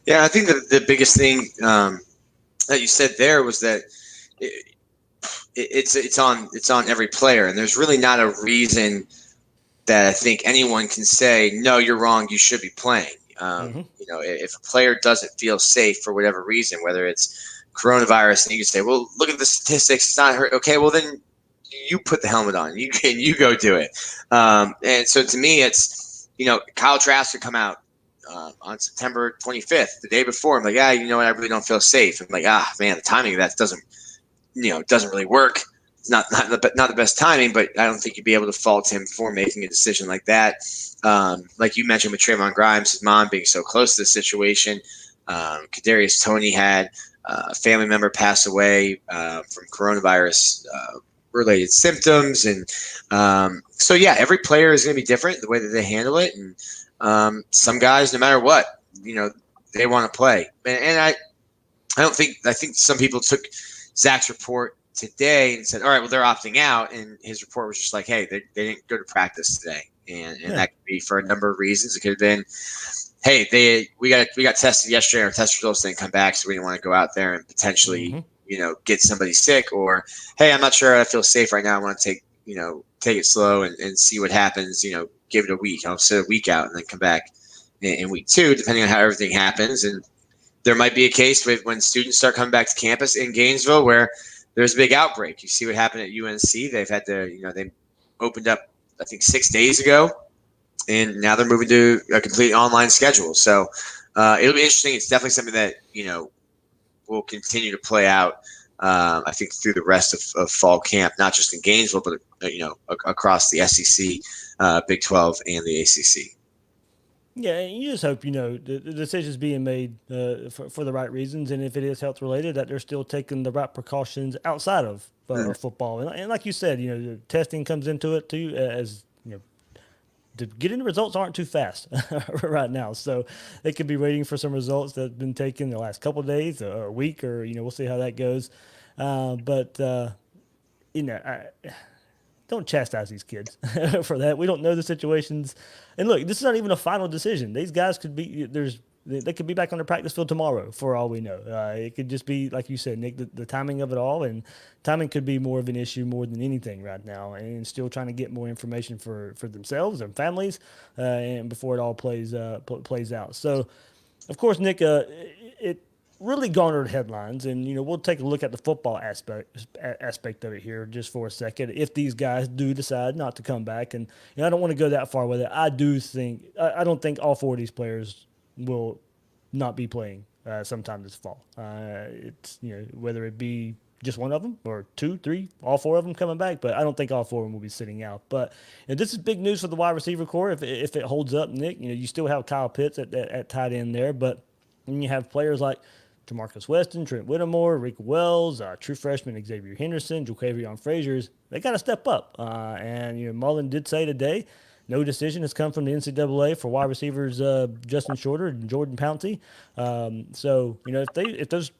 Yeah, I think the biggest thing that you said there was that it's on every player, and there's really not a reason that I think anyone can say, no, you're wrong, you should be playing. If a player doesn't feel safe for whatever reason, whether it's coronavirus, and you can say, well, look at the statistics, it's not hurt. Okay, well then you put the helmet on, you go do it. And so to me, it's Kyle Trask would come out on September 25th, the day before. I'm like, I really don't feel safe. I'm like, man, the timing of that doesn't really work. It's not the best timing, but I don't think you'd be able to fault him for making a decision like that. Like you mentioned with Trevon Grimes, his mom being so close to the situation. Kadarius Toney had a family member pass away from coronavirus related symptoms. And so, yeah, every player is going to be different, the way that they handle it. And some guys, no matter what, they want to play. And I think some people took Zach's report today and said, all right, well, they're opting out. And his report was just like, hey, they didn't go to practice today. And that could be for a number of reasons. It could have been, hey, we got tested yesterday. Our test results didn't come back, so we didn't want to go out there and potentially, get somebody sick. Or, hey, I'm not sure I feel safe right now. I want to take it slow and see what happens. Give it a week. I'll sit a week out and then come back in week 2, depending on how everything happens. And there might be a case with when students start coming back to campus in Gainesville where there's a big outbreak. You see what happened at UNC. They've had to, they opened up, I think, 6 days ago. And now they're moving to a complete online schedule. So it'll be interesting. It's definitely something that, will continue to play out, I think, through the rest of fall camp, not just in Gainesville, but, across the SEC, Big 12, and the ACC. Yeah, and you just hope, the decision's being made for the right reasons. And if it is health related, that they're still taking the right precautions outside of football. And like you said, the testing comes into it too, as getting the results aren't too fast right now. So they could be waiting for some results that have been taken the last couple of days or a week, or, we'll see how that goes. But don't chastise these kids for that. We don't know the situations. And look, this is not even a final decision. These guys could be, they could be back on the practice field tomorrow for all we know. It could just be, like you said, Nick, the timing of it all. And timing could be more of an issue more than anything right now, and still trying to get more information for themselves and families and before it all plays out. So, of course, Nick, it really garnered headlines, and we'll take a look at the football aspect of it here just for a second. If these guys do decide not to come back, and I don't want to go that far with it, I don't think all 4 of these players will not be playing sometime this fall. It's whether it be just one of them or 2, 3, all 4 of them coming back, but I don't think all 4 of them will be sitting out. But this is big news for the wide receiver core if it holds up, Nick. You still have Kyle Pitts at tight end there, but when you have players like Demarcus Weston, Trent Whittemore, Rick Wells, true freshman Xavier Henderson, Jaquavion Frazier, they got to step up. And Mullen did say today, no decision has come from the NCAA for wide receivers Justin Shorter and Jordan Pouncey. So if those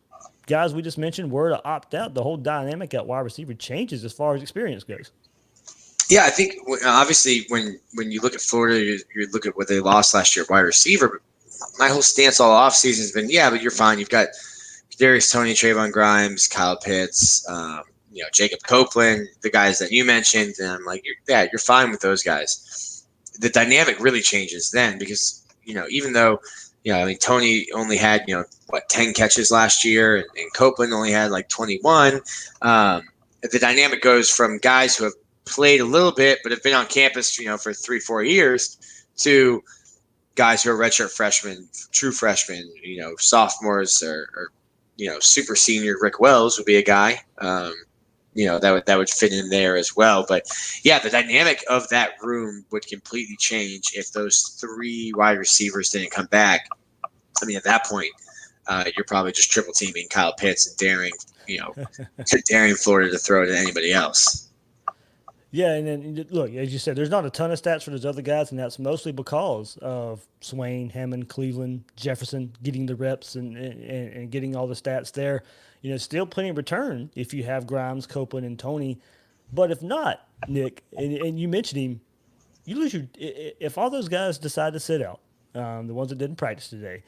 guys we just mentioned were to opt out, the whole dynamic at wide receiver changes as far as experience goes. Yeah, I think obviously when you look at Florida, you look at what they lost last year at wide receiver. My whole stance all offseason has been, but you're fine. You've got Kadarius Toney, Trevon Grimes, Kyle Pitts, Jacob Copeland, the guys that you mentioned, and I'm like, you're fine with those guys. The dynamic really changes then because even though Toney only had 10 catches last year, and Copeland only had like 21. The dynamic goes from guys who have played a little bit but have been on campus for 3-4 years to guys who are redshirt freshmen, true freshmen, sophomores or super senior. Rick Wells would be a guy, that would fit in there as well. But yeah, the dynamic of that room would completely change if those 3 wide receivers didn't come back. I mean, at that point, you're probably just triple teaming Kyle Pitts and daring Florida to throw it at anybody else. Yeah, and then look, as you said, there's not a ton of stats for those other guys, and that's mostly because of Swain, Hammond, Cleveland, Jefferson getting the reps and getting all the stats there. Still plenty of return if you have Grimes, Copeland, and Toney. But if not, Nick, and you mentioned him, you lose if all those guys decide to sit out, the ones that didn't practice today,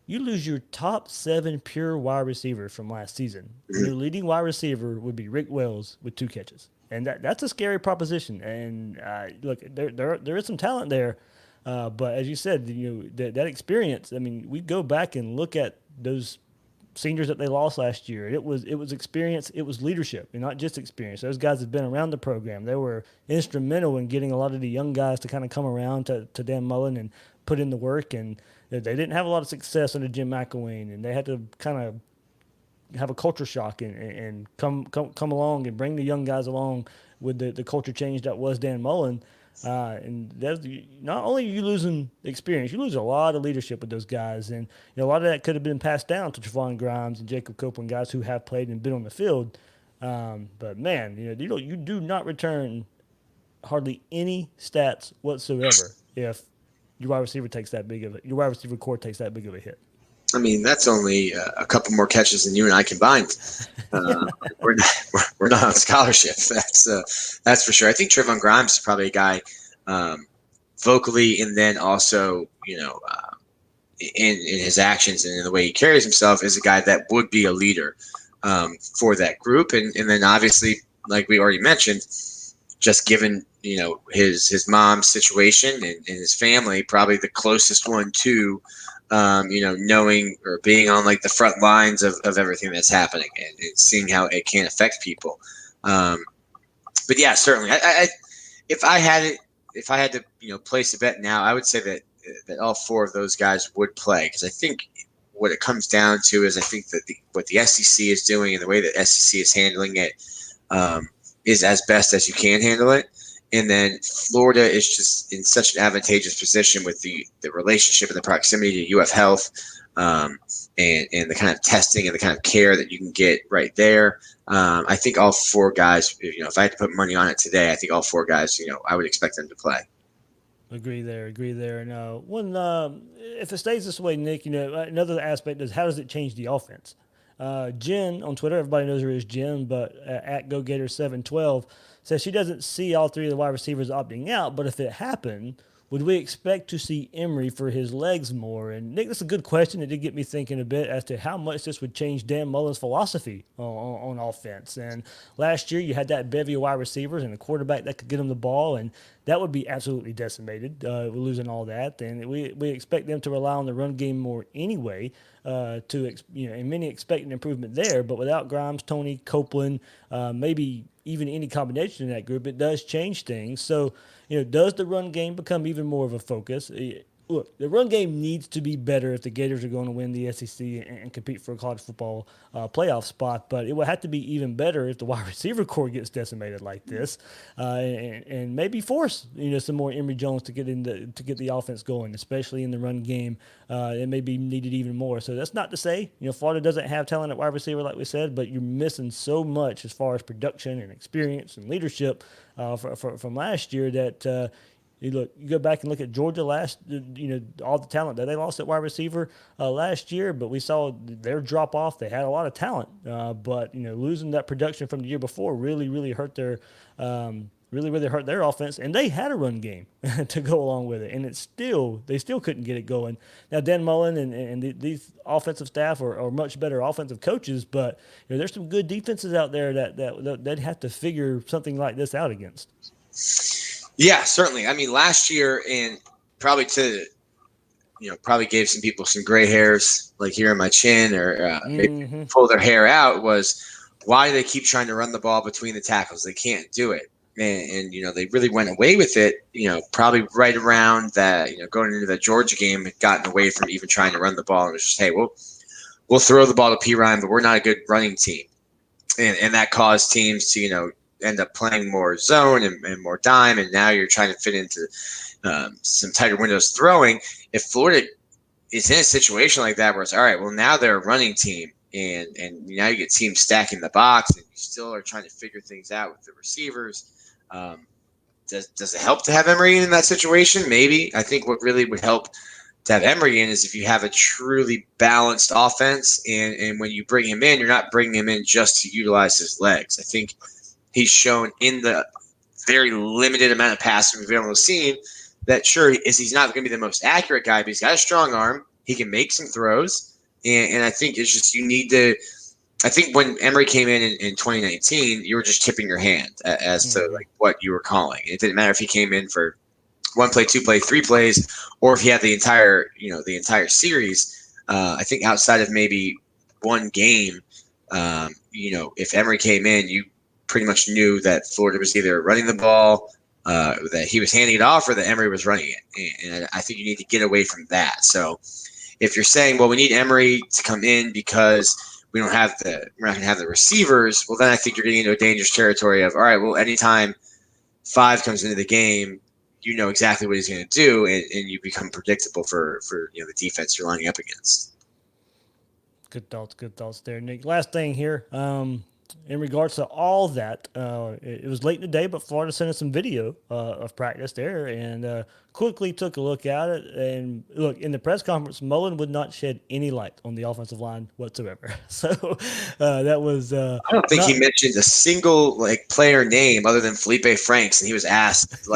you lose your top 7 pure wide receivers from last season. Your leading wide receiver would be Rick Wells with 2 catches. And that's a scary proposition. And look, there is some talent there, but as you said, that experience. I mean, we go back and look at those seniors that they lost last year. It was experience, it was leadership, and not just experience. Those guys have been around the program. They were instrumental in getting a lot of the young guys to kind of come around to Dan Mullen and put in the work. And they didn't have a lot of success under Jim McElwain, and they had to kind of have a culture shock and come along and bring the young guys along with the culture change that was Dan Mullen. And that's, not only are you losing experience, you lose a lot of leadership with those guys. And a lot of that could have been passed down to Trevon Grimes and Jacob Copeland, guys who have played and been on the field. But man, you do not return hardly any stats whatsoever if your wide receiver core takes that big of a hit. I mean, that's only a couple more catches than you and I combined. We're not on scholarship. That's for sure. I think Trevon Grimes is probably a guy vocally, and then also in his actions and in the way he carries himself, is a guy that would be a leader for that group. And then obviously, like we already mentioned, just given his mom's situation and his family, probably the closest one to knowing or being on like the front lines of everything that's happening and seeing how it can affect people. But yeah, certainly. If I had to place a bet now, I would say that all four of those guys would play, because I think what it comes down to is I think that what the SEC is doing and the way that SEC is handling it is as best as you can handle it. And then Florida is just in such an advantageous position with the relationship and the proximity to UF Health and the kind of testing and the kind of care that you can get right there. I think all four guys, if I had to put money on it today, I think all four guys, I would expect them to play. Agree there. And if it stays this way, Nick, another aspect is, how does it change the offense? Jen on Twitter, everybody knows her as Jen, but at GoGator712 says she doesn't see all three of the wide receivers opting out, but if it happened, would we expect to see Emory for his legs more? And Nick, that's a good question. It did get me thinking a bit as to how much this would change Dan Mullen's philosophy on offense. And last year you had that bevy of wide receivers and a quarterback that could get them the ball, and that would be absolutely decimated. We're losing all that, and we expect them to rely on the run game more anyway. And many expect an improvement there, but without Grimes, Tony, Copeland, maybe even any combination in that group, it does change things. So, does the run game become even more of a focus? Look, the run game needs to be better if the Gators are going to win the SEC and compete for a college football playoff spot. But it will have to be even better if the wide receiver core gets decimated like this, and maybe force some more Emory Jones to get the offense going, especially in the run game. It may be needed even more. So that's not to say Florida doesn't have talent at wide receiver like we said, but you're missing so much as far as production and experience and leadership from last year that. You go back and look at Georgia all the talent that they lost at wide receiver last year, but we saw their drop off. They had a lot of talent, but losing that production from the year before really hurt their hurt their offense, and they had a run game to go along with it, and they still couldn't get it going. Now Dan Mullen and these offensive staff are much better offensive coaches, but there's some good defenses out there that they'd have to figure something like this out against. Yeah, certainly. I mean, last year, and probably probably gave some people some gray hairs, like here in my chin, or maybe pull their hair out, was why do they keep trying to run the ball between the tackles? They can't do it. And they really went away with it, probably right around that, going into the Georgia game, had gotten away from even trying to run the ball. And it was just, hey, we'll throw the ball to P. Ryan, but we're not a good running team. And that caused teams to, end up playing more zone and more dime, and now you're trying to fit into some tighter windows throwing. If Florida is in a situation like that where it's all right, well, now they're a running team, and now you get teams stacking the box, and you still are trying to figure things out with the receivers. Does it help to have Emory in that situation? Maybe. I think what really would help to have Emory in is if you have a truly balanced offense, and when you bring him in, you're not bringing him in just to utilize his legs. I think he's shown in the very limited amount of passing we've been able to see that he's not going to be the most accurate guy, but he's got a strong arm. He can make some throws. And I think it's just I think when Emory came in 2019, you were just tipping your hand as to like what you were calling. It didn't matter if he came in for 1 play, 2 play, 3 plays, or if he had the entire series. I think outside of maybe one game, if Emory came in, you pretty much knew that Florida was either running the ball, that he was handing it off, or that Emory was running it. And I think you need to get away from that. So if you're saying, well, we need Emory to come in because we're not going to have the receivers, well, then I think you're getting into a dangerous territory of, all right, well, anytime 5 comes into the game, you know exactly what he's going to do, and you become predictable for the defense you're lining up against. Good thoughts there, Nick. Last thing here. in regards to all that, it was late in the day, but Florida sent us some video of practice there, and quickly took a look at it. And look, in the press conference, Mullen would not shed any light on the offensive line whatsoever. So that was. I don't think he mentioned a single player name other than Felipe Franks, and he was asked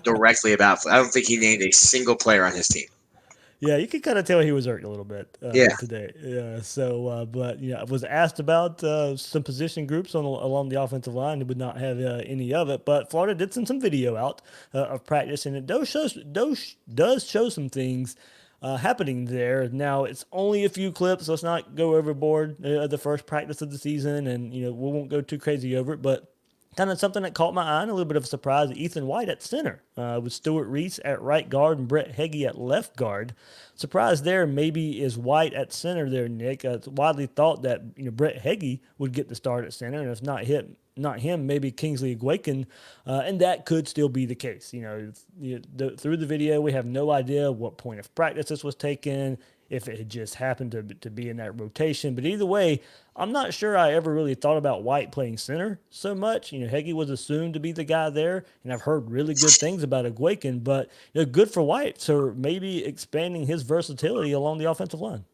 directly about. I don't think he named a single player on his team. Yeah, you could kind of tell he was hurt a little bit today. But I was asked about some position groups along the offensive line. He would not have any of it. But Florida did send some video out of practice, and it does show some things happening there. Now, it's only a few clips. Let's not go overboard the first practice of the season, and we won't go too crazy over it. But kind of something that caught my eye and a little bit of a surprise, Ethan White at center with Stuart Reese at right guard and Brett Heggie at left guard. Surprise there maybe is White at center there, Nick. It's widely thought that Brett Heggie would get the start at center, and if not him, maybe Kingsley Aguakin, and that could still be the case. Through the video, we have no idea what point of practice this was taken, if it had just happened to be in that rotation. But either way, I'm not sure I ever really thought about White playing center so much. Heggie was assumed to be the guy there, and I've heard really good things about Aguakin, but good for White. So maybe expanding his versatility along the offensive line.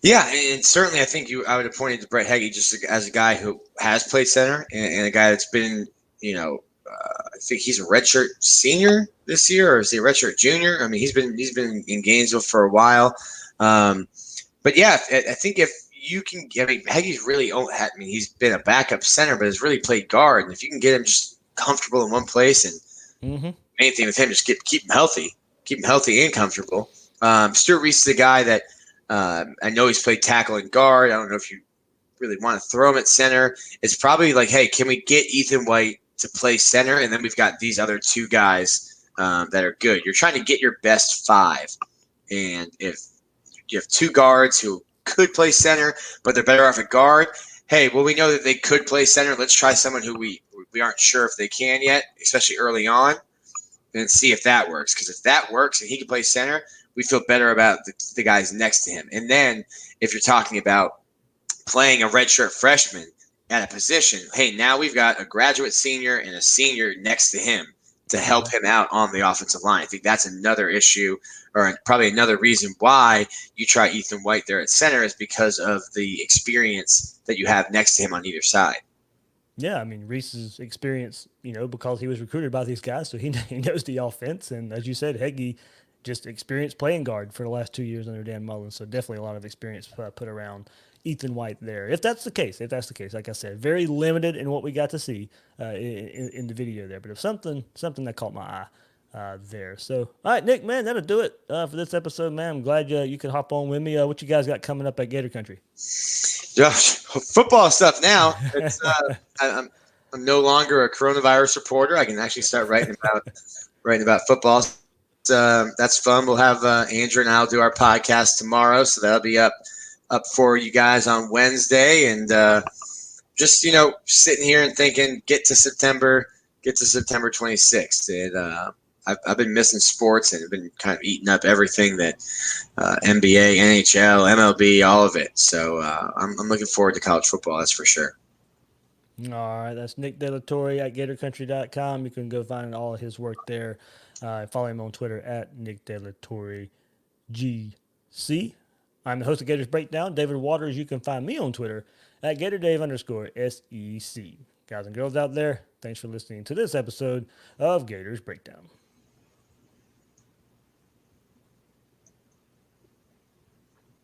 Yeah, and certainly I think I would have pointed to Brett Heggie just as a guy who has played center and a guy that's been, I think he's a redshirt senior this year, or is he a redshirt junior? I mean, he's been in Gainesville for a while. But yeah, I think if you can, Heggie's really, he's been a backup center, but has really played guard. And if you can get him just comfortable in one place, and main thing with him is keep him healthy and comfortable. Stuart Reese is a guy that I know he's played tackle and guard. I don't know if you really want to throw him at center. It's probably like, hey, can we get Ethan White to play center? And then we've got these other two guys that are good. You're trying to get your best five. And if you have two guards who could play center, but they're better off at guard, hey, well, we know that they could play center. Let's try someone who we aren't sure if they can yet, especially early on, and see if that works. Because if that works and he can play center, we feel better about the guys next to him. And then if you're talking about playing a redshirt freshman at a position, hey, now we've got a graduate senior and a senior next to him to help him out on the offensive line. I think that's another issue, or probably another reason why you try Ethan White there at center, is because of the experience that you have next to him on either side. Yeah, Reese's experience, because he was recruited by these guys, so he knows the offense. And as you said, Heggie just experienced playing guard for the last 2 years under Dan Mullen, so definitely a lot of experience put around Ethan White there. If that's the case, like I said, very limited in what we got to see in the video there, but if something that caught my eye there. So, all right, Nick, man, that'll do it for this episode, man. I'm glad you could hop on with me. What you guys got coming up at Gator Country? Josh, football stuff now. It's, I'm no longer a coronavirus reporter. I can actually start writing about football. That's fun. We'll have Andrew and I'll do our podcast tomorrow, so that'll be up for you guys on Wednesday. And just sitting here and thinking, get to September 26th. And I've been missing sports and have been kind of eating up everything that NBA, NHL, MLB, all of it. So I'm looking forward to college football. That's for sure. All right, that's Nick Delatorre at GatorCountry.com. You can go find all of his work there. Follow him on Twitter at Nick Delatorre GC. I'm the host of Gators Breakdown, David Waters. You can find me on Twitter at GatorDave_SEC. Guys and girls out there, thanks for listening to this episode of Gators Breakdown.